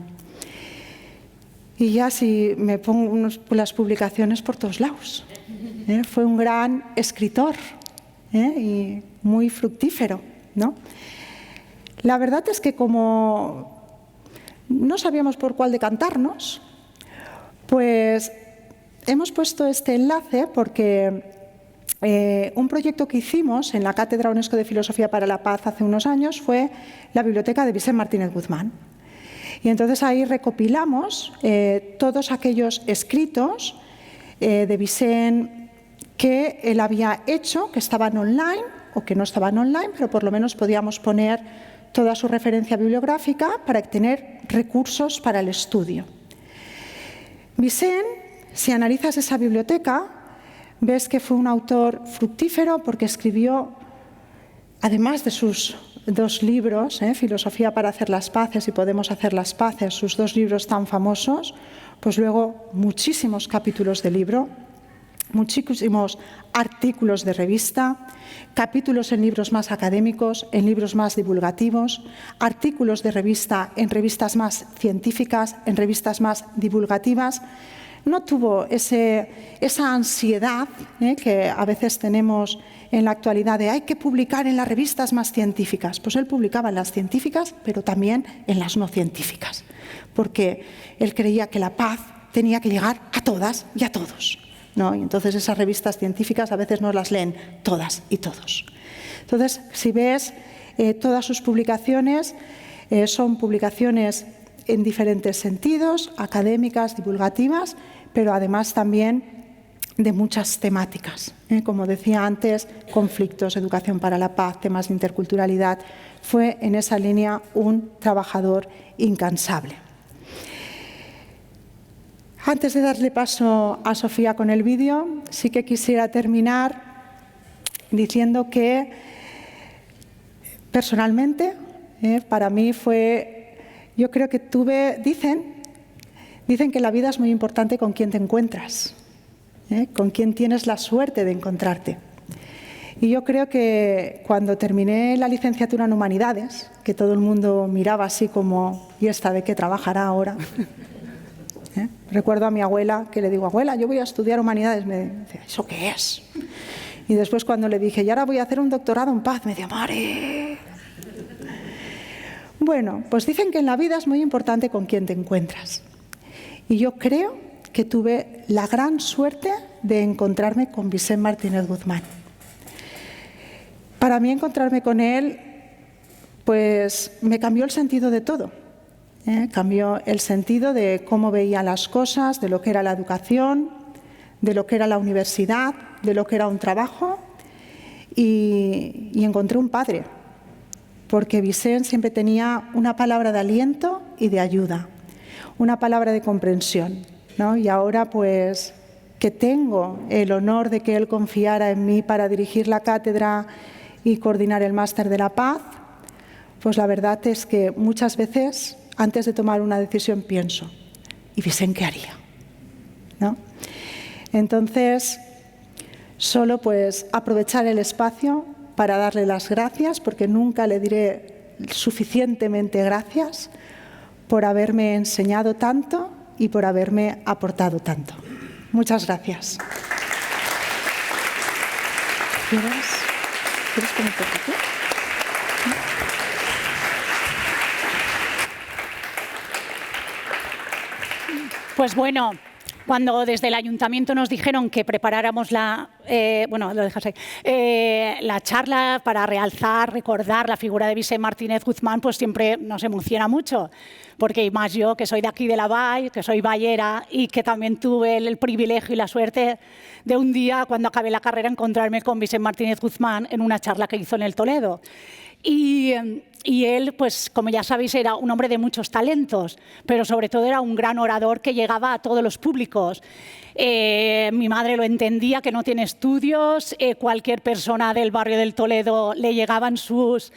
Y ya si me pongo las publicaciones por todos lados. Fue un gran escritor y muy fructífero, ¿no? La verdad es que como no sabíamos por cuál decantarnos, pues hemos puesto este enlace porque un proyecto que hicimos en la Cátedra UNESCO de Filosofía para la Paz hace unos años fue la biblioteca de Vicent Martínez Guzmán. Y entonces ahí recopilamos todos aquellos escritos de Vicent que él había hecho, que estaban online o que no estaban online, pero por lo menos podíamos poner toda su referencia bibliográfica para tener recursos para el estudio. Vicent, si analizas esa biblioteca, ves que fue un autor fructífero porque escribió, además de sus 2 libros, Filosofía para hacer las paces y Podemos hacer las paces, sus 2 libros tan famosos, pues luego muchísimos capítulos de libro, muchísimos artículos de revista, capítulos en libros más académicos, en libros más divulgativos, artículos de revista en revistas más científicas, en revistas más divulgativas. No tuvo esa ansiedad que a veces tenemos en la actualidad de hay que publicar en las revistas más científicas. Pues él publicaba en las científicas, pero también en las no científicas, porque él creía que la paz tenía que llegar a todas y a todos, ¿no? Y entonces esas revistas científicas a veces no las leen todas y todos. Entonces, si ves todas sus publicaciones, son publicaciones en diferentes sentidos, académicas, divulgativas, pero además también de muchas temáticas. Como decía antes, conflictos, educación para la paz, temas de interculturalidad. Fue en esa línea un trabajador incansable. Antes de darle paso a Sofía con el vídeo, sí que quisiera terminar diciendo que personalmente, para mí fue, yo creo que dicen que la vida es muy importante con quién te encuentras, con quién tienes la suerte de encontrarte. Y yo creo que cuando terminé la licenciatura en Humanidades, que todo el mundo miraba así como, ¿y esta de qué trabajará ahora? Recuerdo a mi abuela, que le digo, abuela, yo voy a estudiar Humanidades. Me decía, ¿eso qué es? Y después cuando le dije, y ahora voy a hacer un doctorado en paz, me decía, ¡Mare! Bueno, pues dicen que en la vida es muy importante con quién te encuentras. Y yo creo que tuve la gran suerte de encontrarme con Vicent Martínez Guzmán. Para mí encontrarme con él, pues me cambió el sentido de todo. Cambió el sentido de cómo veía las cosas, de lo que era la educación, de lo que era la universidad, de lo que era un trabajo, y encontré un padre, porque Vicent siempre tenía una palabra de aliento y de ayuda, una palabra de comprensión, ¿no? Y ahora pues que tengo el honor de que él confiara en mí para dirigir la cátedra y coordinar el máster de la paz, pues la verdad es que muchas veces antes de tomar una decisión pienso, ¿y Vicent qué haría? ¿No? Entonces, solo pues aprovechar el espacio para darle las gracias, porque nunca le diré suficientemente gracias por haberme enseñado tanto y por haberme aportado tanto. Muchas gracias. ¿Quieres ponerte aquí? Pues bueno, cuando desde el ayuntamiento nos dijeron que preparáramos la charla para realzar, recordar la figura de Vicent Martínez Guzmán, pues siempre nos emociona mucho, porque más yo, que soy de aquí de la Vall, que soy vallera y que también tuve el privilegio y la suerte de un día, cuando acabé la carrera, encontrarme con Vicent Martínez Guzmán en una charla que hizo en el Toledo. Y él, pues como ya sabéis, era un hombre de muchos talentos, pero sobre todo era un gran orador que llegaba a todos los públicos. Mi madre lo entendía, que no tiene estudios, cualquier persona del barrio del Toledo le llegaban sus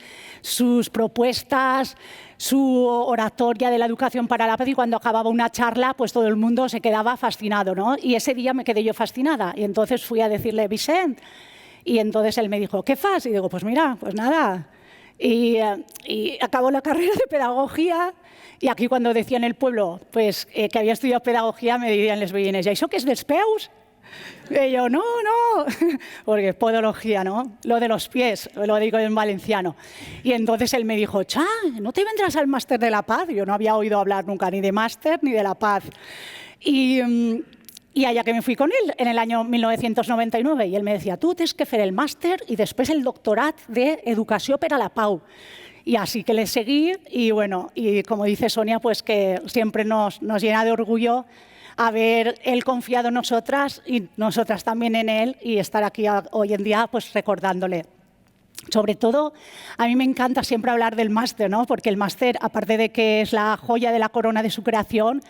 propuestas, su oratoria de la educación para la paz, y cuando acababa una charla, pues todo el mundo se quedaba fascinado, ¿no? Y ese día me quedé yo fascinada, y entonces fui a decirle, Vicent, y entonces él me dijo, ¿qué fas? Y digo, pues mira, pues nada. Y acabó la carrera de pedagogía, y aquí cuando decía en el pueblo pues, que había estudiado pedagogía, me dirían los veïnes, ¿y eso qué es dels peus? Y yo, no, porque es podología, ¿no? Lo de los pies, lo digo en valenciano. Y entonces él me dijo, cha, ¿no te vendrás al máster de la paz? Yo no había oído hablar nunca ni de máster ni de la paz. Y allá que me fui con él, en el año 1999, y él me decía, tu tens que fer el màster i després el doctorat d'Educació per a la Pau. Y así que le seguí, y bueno, y como dice Sonia, pues que siempre nos llena de orgullo haber él confiado en nosotras y nosotras también en él, y estar aquí hoy en día pues recordándole. Sobre todo, a mí me encanta siempre hablar del máster, ¿no? Porque el máster, aparte de que es la joya de la corona de su creación,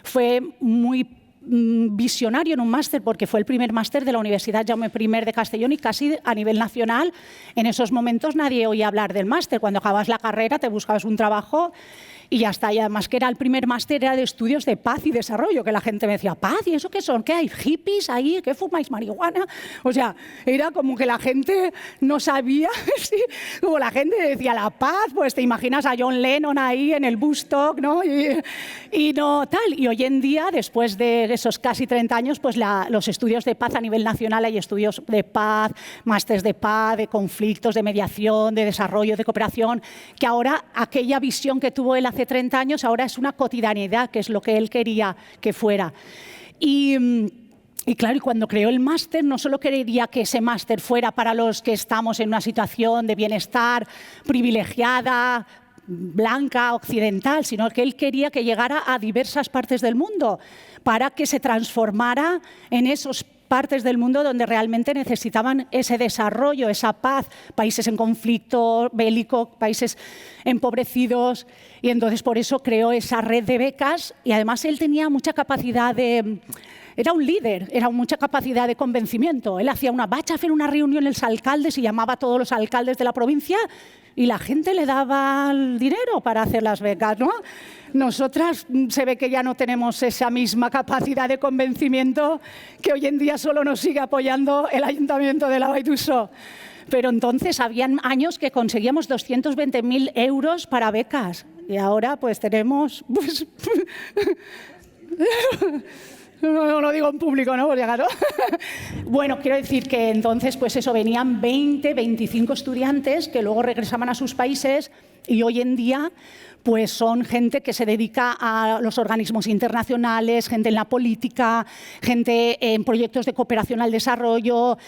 fue muy visionario en un máster, porque fue el primer máster de la Universidad Jaume I de Castellón y casi a nivel nacional. En esos momentos nadie oía hablar del máster. Cuando acabas la carrera te buscabas un trabajo y ya está. Y además que era el primer máster, era de estudios de paz y desarrollo, que la gente me decía, ¿paz? ¿Y eso qué son? ¿Qué hay? ¿Hippies ahí? ¿Qué fumáis marihuana? O sea, era como que la gente no sabía, ¿sí? Como la gente decía, la paz, pues te imaginas a John Lennon ahí en el Woodstock, ¿no? Y no tal. Y hoy en día, después de esos casi 30 años, pues los estudios de paz a nivel nacional, hay estudios de paz, másteres de paz, de conflictos, de mediación, de desarrollo, de cooperación, que ahora aquella visión que tuvo él hace 30 años ahora es una cotidianidad, que es lo que él quería que fuera. Y claro, y cuando creó el máster, no solo quería que ese máster fuera para los que estamos en una situación de bienestar privilegiada, blanca, occidental, sino que él quería que llegara a diversas partes del mundo para que se transformara en esos partes del mundo donde realmente necesitaban ese desarrollo, esa paz, países en conflicto bélico, países empobrecidos, y entonces por eso creó esa red de becas. Y además él tenía mucha capacidad de... Era un líder, era mucha capacidad de convencimiento. Él hacía vaig a hacer una reunión en los alcaldes y llamaba a todos los alcaldes de la provincia y la gente le daba el dinero para hacer las becas, ¿no? Nosotras se ve que ya no tenemos esa misma capacidad de convencimiento, que hoy en día solo nos sigue apoyando el Ayuntamiento de la Vall d'Uixó. Pero entonces habían años que conseguíamos 220.000 euros para becas y ahora pues tenemos... Pues, no lo digo en público, ¿no? Bueno, quiero decir que entonces, pues eso, venían 20, 25 estudiantes que luego regresaban a sus países y hoy en día pues son gente que se dedica a los organismos internacionales, gente en la política, gente en proyectos de cooperación al desarrollo,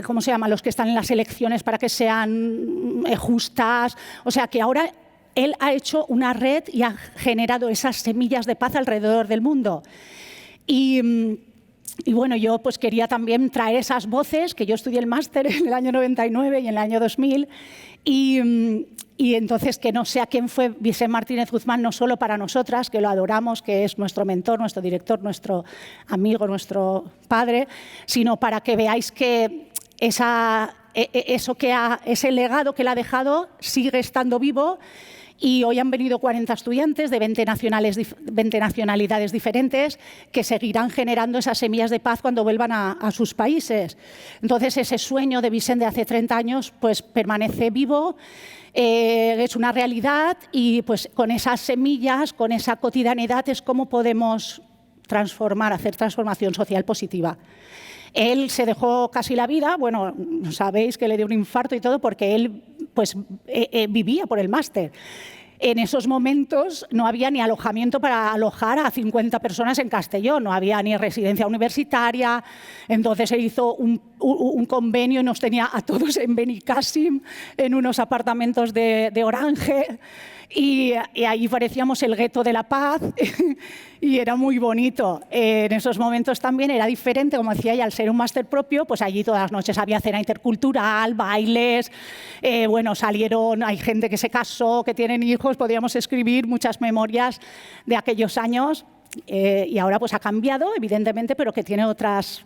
¿cómo se llama? Los que están en las elecciones para que sean justas. O sea, que ahora... Él ha hecho una red y ha generado esas semillas de paz alrededor del mundo. Y bueno, yo pues quería también traer esas voces, que yo estudié el máster en el año 99 y en el año 2000, y entonces que no sé a quién fue Vicent Martínez Guzmán, no solo para nosotras, que lo adoramos, que es nuestro mentor, nuestro director, nuestro amigo, nuestro padre, sino para que veáis que ese legado que él ha dejado sigue estando vivo. Y hoy han venido 40 estudiantes de 20 nacionalidades diferentes que seguirán generando esas semillas de paz cuando vuelvan a sus países. Entonces, ese sueño de Vicent de hace 30 años pues, permanece vivo, es una realidad y pues, con esas semillas, con esa cotidianidad es como podemos hacer transformación social positiva. Él se dejó casi la vida, bueno, sabéis que le dio un infarto y todo porque él pues, vivía por el máster. En esos momentos no había ni alojamiento para alojar a 50 personas en Castellón, no había ni residencia universitaria, entonces él hizo un convenio y nos tenía a todos en Benicàssim, en unos apartamentos de Orange, y ahí parecíamos el gueto de la paz y era muy bonito. En esos momentos también era diferente, como decía, y al ser un máster propio, pues allí todas las noches había cena intercultural, bailes, bueno, hay gente que se casó, que tienen hijos, podíamos escribir muchas memorias de aquellos años. Y ahora pues ha cambiado, evidentemente, pero que tiene otras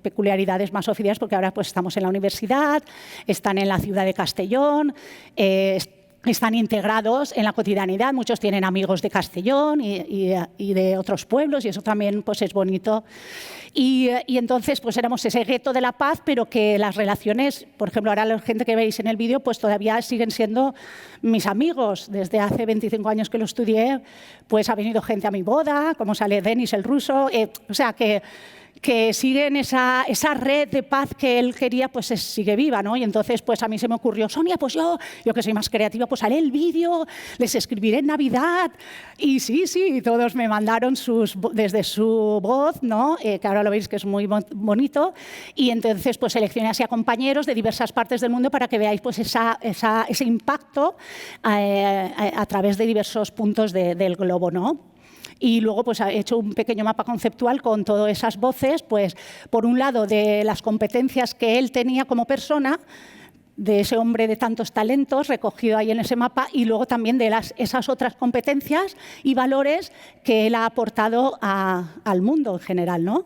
peculiaridades más oficiales, porque ahora pues estamos en la universidad, están en la ciudad de Castellón, están integrados en la cotidianidad, muchos tienen amigos de Castellón y de otros pueblos, y eso también pues, es bonito. Y entonces pues éramos ese gueto de la paz, pero que las relaciones, por ejemplo, ahora la gente que veis en el vídeo, pues todavía siguen siendo mis amigos. Desde hace 25 años que lo estudié, pues ha venido gente a mi boda, como sale Denis el ruso, o sea que siguen esa red de paz que él quería, pues sigue viva, ¿no? Y entonces, pues a mí se me ocurrió, Sonia, pues yo que soy más creativa, pues haré el vídeo, les escribiré en Navidad. Y sí, todos me mandaron desde su voz, ¿no? Que ahora lo veis que es muy bonito. Y entonces, pues seleccioné así a compañeros de diversas partes del mundo para que veáis pues ese impacto a través de diversos puntos del globo, ¿no? Y luego pues, he hecho un pequeño mapa conceptual con todas esas voces, pues, por un lado, de las competencias que él tenía como persona, de ese hombre de tantos talentos recogido ahí en ese mapa y luego también de esas otras competencias y valores que él ha aportado al mundo en general, ¿no?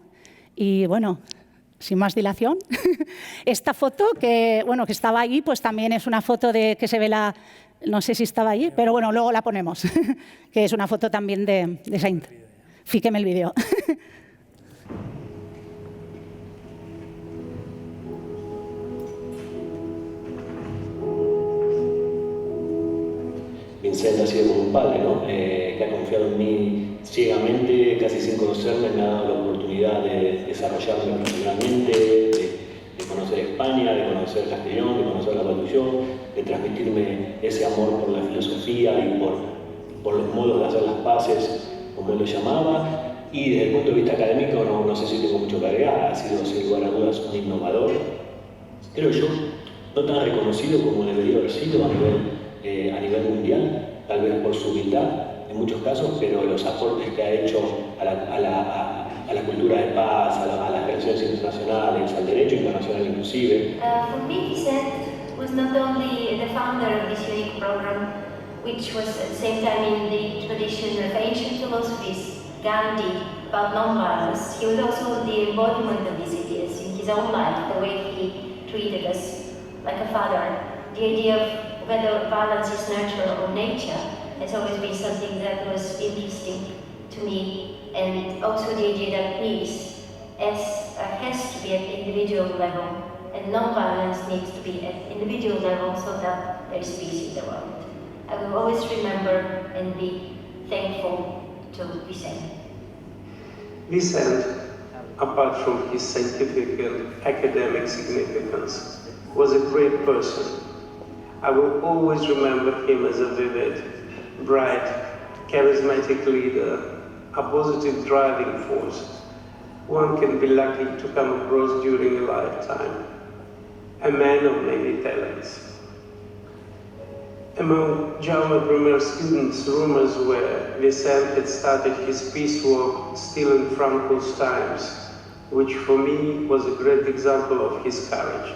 Y bueno, sin más dilación, esta foto que estaba ahí, pues también es una foto de que se ve no sé si estaba allí, pero bueno, luego la ponemos, que es una foto también de Saint. Fíqueme el vídeo. Vincent ha sido como un padre, ¿no? Que ha confiado en mí ciegamente, casi sin conocerme, me ha dado la oportunidad de desarrollarme profesionalmente, de conocer España, de conocer Castellón, de conocer la Batullón, de transmitirme ese amor por la filosofía y por los modos de hacer las paces, como él lo llamaba. Y desde el punto de vista académico, no sé si tengo mucho que agregar, ha sido sin lugar a dudas un innovador, creo yo, no tan reconocido como debería haber sido a nivel mundial, tal vez por su humildad en muchos casos, pero los aportes que ha hecho a la cultura de paz, a las relaciones internacionales, al derecho internacional inclusive. For me, Vicent was not only the founder of this unique program, which was at the same time in the tradition of ancient philosophies, Gandhi, about non-violence, he was also the embodiment of these ideas in his own life, the way he treated us like a father. The idea of whether violence is nurture or nature has always been something that was interesting to me, and also the idea that peace has to be at the individual level, and non-violence needs to be at individual level so that there is peace in the world. I will always remember and be thankful to Vicent. Vicent, apart from his scientific and academic significance, was a great person. I will always remember him as a vivid, bright, charismatic leader, a positive driving force one can be lucky to come across during a lifetime, a man of many talents. Among Jaume Brumer's students, rumors were Vicent had started his peace work still in Franco's times, which for me was a great example of his courage.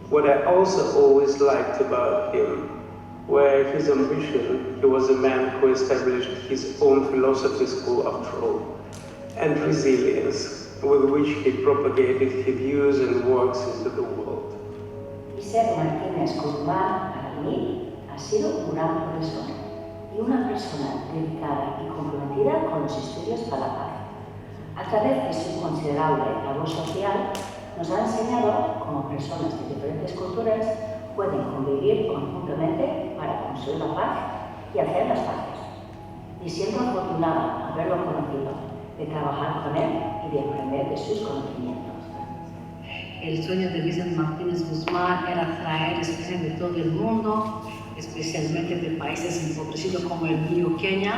What I also always liked about him were his ambition. He was a man who established his own philosophy school after all, and resilience, with which he propagated his views and works into the world. Vicent Martínez Guzmán, para mí, ha sido un gran profesor y una persona dedicada y comprometida con los estudios para la paz. A través de su considerable labor social, nos ha enseñado cómo personas de diferentes culturas pueden convivir conjuntamente para construir la paz y hacer las paces. Y siento afortunada de haberlo conocido, de trabajar con él y de aprender de sus conocimientos. El sueño de Vicent Martínez Guzmán era traer estudiantes de todo el mundo, especialmente de países empobrecidos como el mío, Kenia,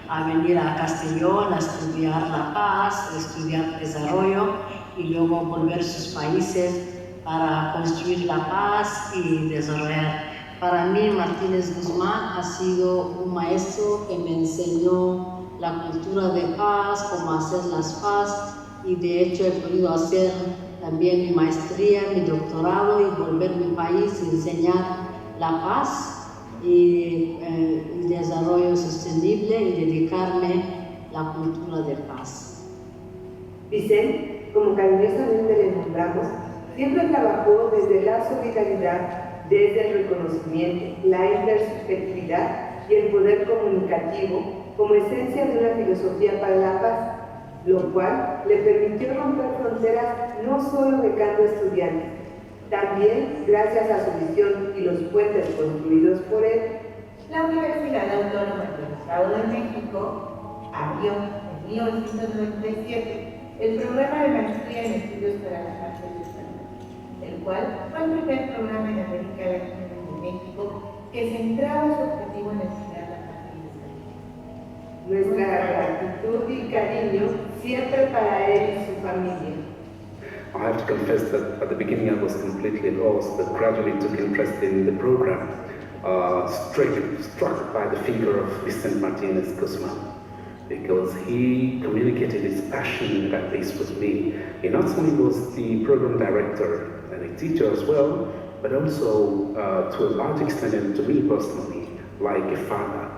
a venir a Castellón a estudiar la paz, a estudiar desarrollo y luego volver a sus países para construir la paz y desarrollar. Para mí, Martínez Guzmán ha sido un maestro que me enseñó la cultura de paz, cómo hacer las paz, y de hecho he podido hacer también mi maestría, mi doctorado y volver a mi país y enseñar la paz y el desarrollo sostenible y dedicarme a la cultura de paz. Vicent, como cariñosamente le nombramos, siempre trabajó desde la solidaridad, desde el reconocimiento, la intersubjetividad y el poder comunicativo como esencia de una filosofía para la paz, lo cual le permitió romper fronteras no solo becando estudiantes, también gracias a su visión y los puentes construidos por él. La Universidad Autónoma del Estado de México abrió en 1997 el programa de maestría en estudios para la paz y el cual fue el primer programa en América Latina y en México que centraba su objetivo en estudiar la paz y el Nuestra gratitud y cariño siempre para él y su familia. I have to confess that at the beginning I was completely lost, but gradually took interest in the program, struck by the figure of Vicent Martínez Guzmán, because he communicated his passion about this with me. He not only was the program director and a teacher as well, but also to a large extent and to me personally, like a father.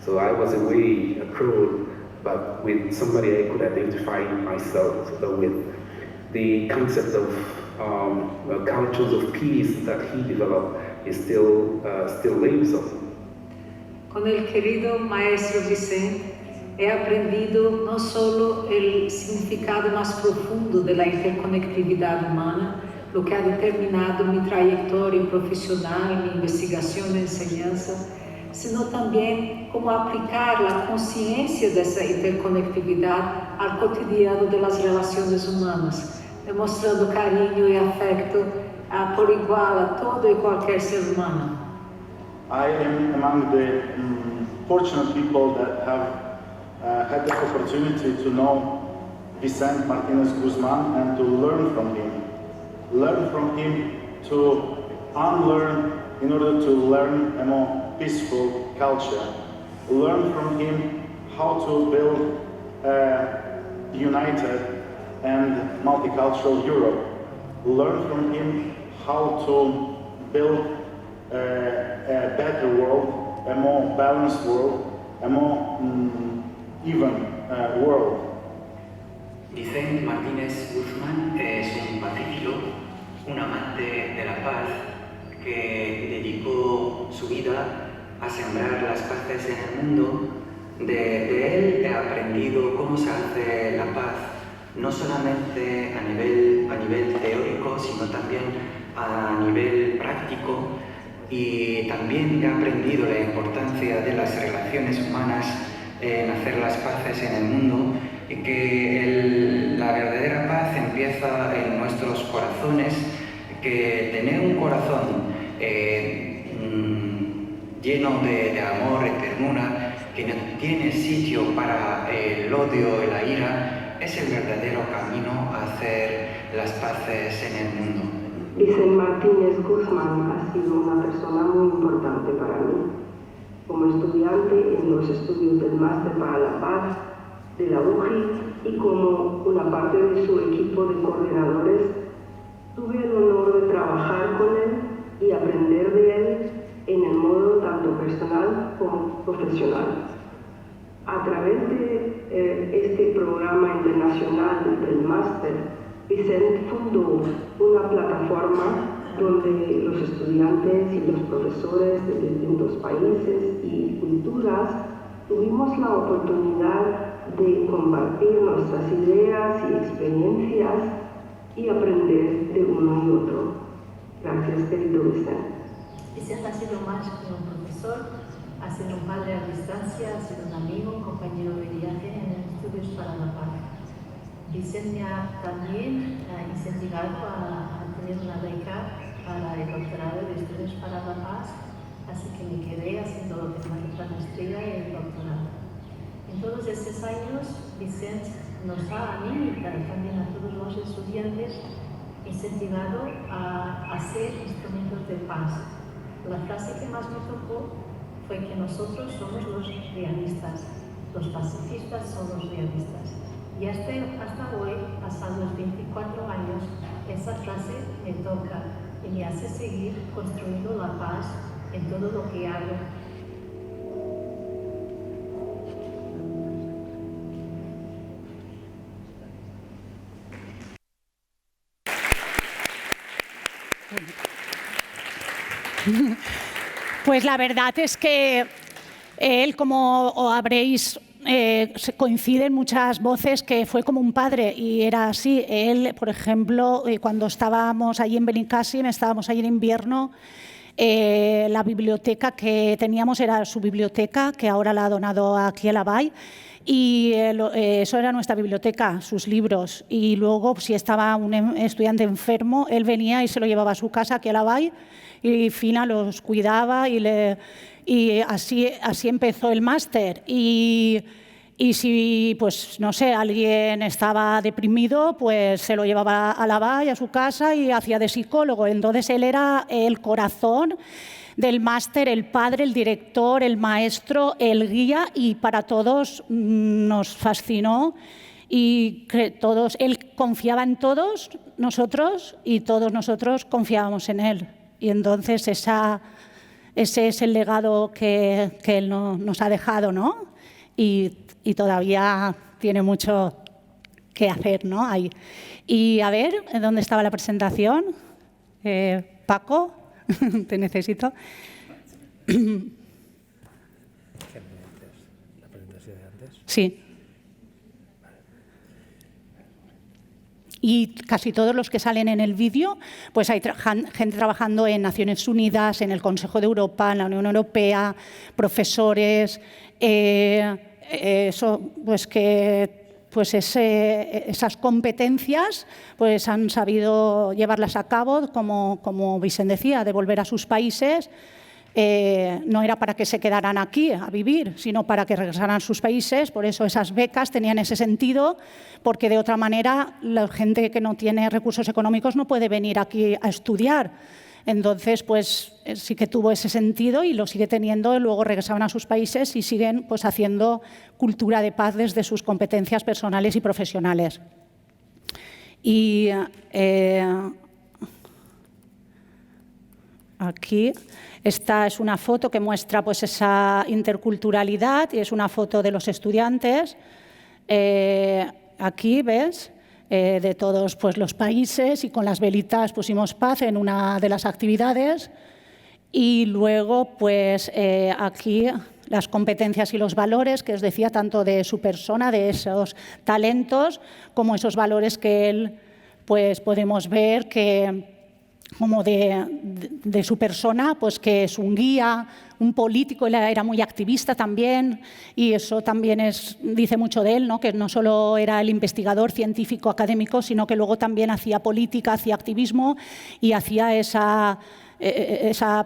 So I was away abroad, but with somebody I could identify myself with. The concept of cultures of peace that he developed is still lives on. Con el querido maestro Vicente he aprendido no solo el significado más profundo de la interconectividad humana, lo que ha determinado mi trayectoria profesional, mi investigación y enseñanza, sino también cómo aplicar la conciencia de esa interconectividad al cotidiano de las relaciones humanas, demostrando cariño y afecto por igual a todo y cualquier ser humano. I am among the fortunate people that have had the opportunity to know Vicente Martinez Guzman and to learn from him. Learn from him to unlearn in order to learn a more peaceful culture. Learn from him how to build a united and multicultural Europe. Learn from him how to build a better world, a more balanced world, a more even world. Vicente Martínez Guzmán es un pacífico, un amante de la paz que dedicó su vida a sembrar las paces en el mundo. De él he aprendido cómo se hace la paz, no solamente a nivel teórico, sino también a nivel práctico, y también he aprendido la importancia de las relaciones humanas en hacer las paces en el mundo, y que la verdadera paz empieza en nuestros corazones, que tener un corazón lleno de amor y ternura, que no tiene sitio para el odio y la ira, es el verdadero camino a hacer las paces en el mundo. Vicente Martínez Guzmán ha sido una persona muy importante para mí. Como estudiante en los estudios del Máster para la Paz de la UJI y como una parte de su equipo de coordinadores, tuve el honor de trabajar con él y aprender de él en el modo tanto personal como profesional. A través de este programa internacional del Máster, Vicente fundó una plataforma donde los estudiantes y los profesores de distintos países y culturas tuvimos la oportunidad de compartir nuestras ideas y experiencias y aprender de uno y otro. Gracias, querido Vicente. Vicente ha sido más que un profesor, ha sido un padre a distancia, ha sido un amigo, un compañero de viaje en Estudios para la Paz. Vicente me ha también incentivado a tener una beca para el doctorado de Estudios para la Paz, así que me quedé haciendo la maestría y el doctorado. En todos estos años, Vicente nos ha, a mí y también a todos los estudiantes, incentivado a hacer instrumentos de paz. La frase que más me tocó fue que nosotros somos los realistas, los pacifistas son los realistas. Y hasta hoy, pasados 24 años, esa frase me toca y me hace seguir construyendo la paz en todo lo que hago. Pues la verdad es que él, como habréis coinciden muchas voces, que fue como un padre y era así. Él, por ejemplo, cuando estábamos allí en Benicàssim, estábamos allí en invierno, la biblioteca que teníamos era su biblioteca, que ahora la ha donado aquí a la Vall, y eso era nuestra biblioteca, sus libros. Y luego, si estaba un estudiante enfermo, él venía y se lo llevaba a su casa aquí a la Vall, y Fina los cuidaba y así empezó el máster. Y si, pues, no sé, alguien estaba deprimido, pues se lo llevaba a la Vall, a su casa, y hacía de psicólogo. Entonces él era el corazón del máster, el padre, el director, el maestro, el guía, y para todos nos fascinó. Y él confiaba en todos nosotros y todos nosotros confiábamos en él. Y entonces ese es el legado que él nos ha dejado, ¿no? Y todavía tiene mucho que hacer, ¿no? Ahí. Y a ver, ¿dónde estaba la presentación? Paco, te necesito. ¿La presentación de antes? Sí. Y casi todos los que salen en el vídeo, pues hay gente trabajando en Naciones Unidas, en el Consejo de Europa, en la Unión Europea, profesores, esas competencias pues han sabido llevarlas a cabo, como Vicent decía, de volver a sus países. No era para que se quedaran aquí a vivir, sino para que regresaran a sus países. Por eso esas becas tenían ese sentido, porque de otra manera la gente que no tiene recursos económicos no puede venir aquí a estudiar. Entonces, pues sí que tuvo ese sentido y lo sigue teniendo. Y luego regresaban a sus países y siguen pues haciendo cultura de paz desde sus competencias personales y profesionales. Y aquí, esta es una foto que muestra pues esa interculturalidad y es una foto de los estudiantes. Aquí, ¿ves? De todos pues, los países y con las velitas pusimos paz en una de las actividades. Y luego, pues aquí las competencias y los valores que os decía, tanto de su persona, de esos talentos, como esos valores que él, pues podemos ver que como de su persona, pues que es un guía, un político, él era muy activista también, y eso también dice mucho de él, ¿no? Que no solo era el investigador científico académico, sino que luego también hacía política, hacía activismo y hacía esa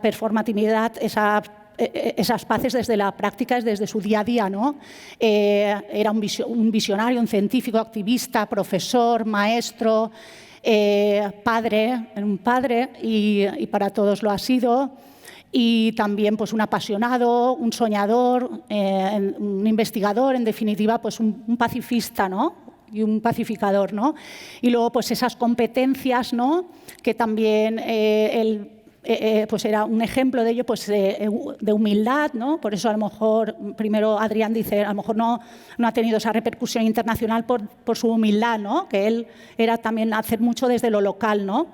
performatividad, esas paces desde la práctica, desde su día a día, ¿no? Era un visionario, un científico, activista, profesor, maestro, un padre y para todos lo ha sido, y también pues un apasionado, un soñador, un investigador, en definitiva pues un pacifista, ¿no? Y un pacificador, ¿no? Y luego pues esas competencias, ¿no? Que también él pues era un ejemplo de ello, pues de humildad, ¿no? Por eso a lo mejor, primero Adrián dice, a lo mejor no ha tenido esa repercusión internacional por su humildad, ¿no? Que él era también hacer mucho desde lo local, ¿no?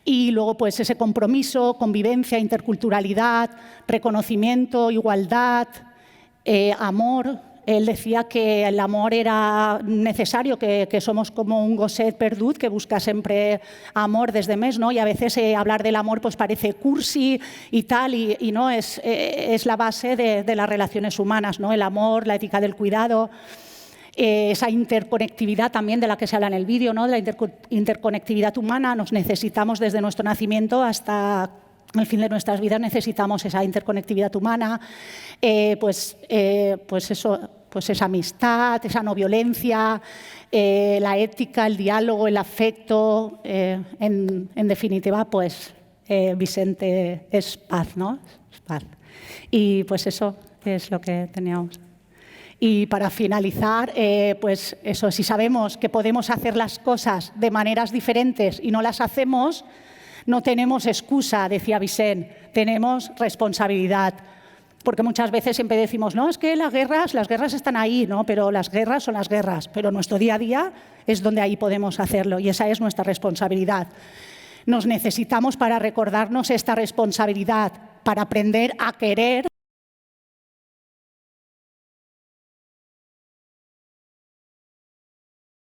Y luego pues ese compromiso, convivencia, interculturalidad, reconocimiento, igualdad, amor. Él decía que el amor era necesario, que somos como un gosset perdut que busca siempre amor desde mes, ¿no? Y a veces hablar del amor pues parece cursi y tal, y no, es la base de las relaciones humanas, ¿no? El amor, la ética del cuidado, esa interconectividad también de la que se habla en el vídeo, ¿no? De la interconectividad humana. Nos necesitamos desde nuestro nacimiento hasta el fin de nuestras vidas, necesitamos esa interconectividad humana, pues esa amistad, esa no violencia, la ética, el diálogo, el afecto, en definitiva, pues Vicente es paz, ¿no? Es paz. Y pues eso es lo que teníamos. Y para finalizar, pues eso, si sabemos que podemos hacer las cosas de maneras diferentes y no las hacemos, no tenemos excusa, decía Vicent, tenemos responsabilidad. Porque muchas veces siempre decimos, no, es que las guerras están ahí, ¿no? Pero las guerras son las guerras, pero nuestro día a día es donde ahí podemos hacerlo y esa es nuestra responsabilidad. Nos necesitamos para recordarnos esta responsabilidad, para aprender a querer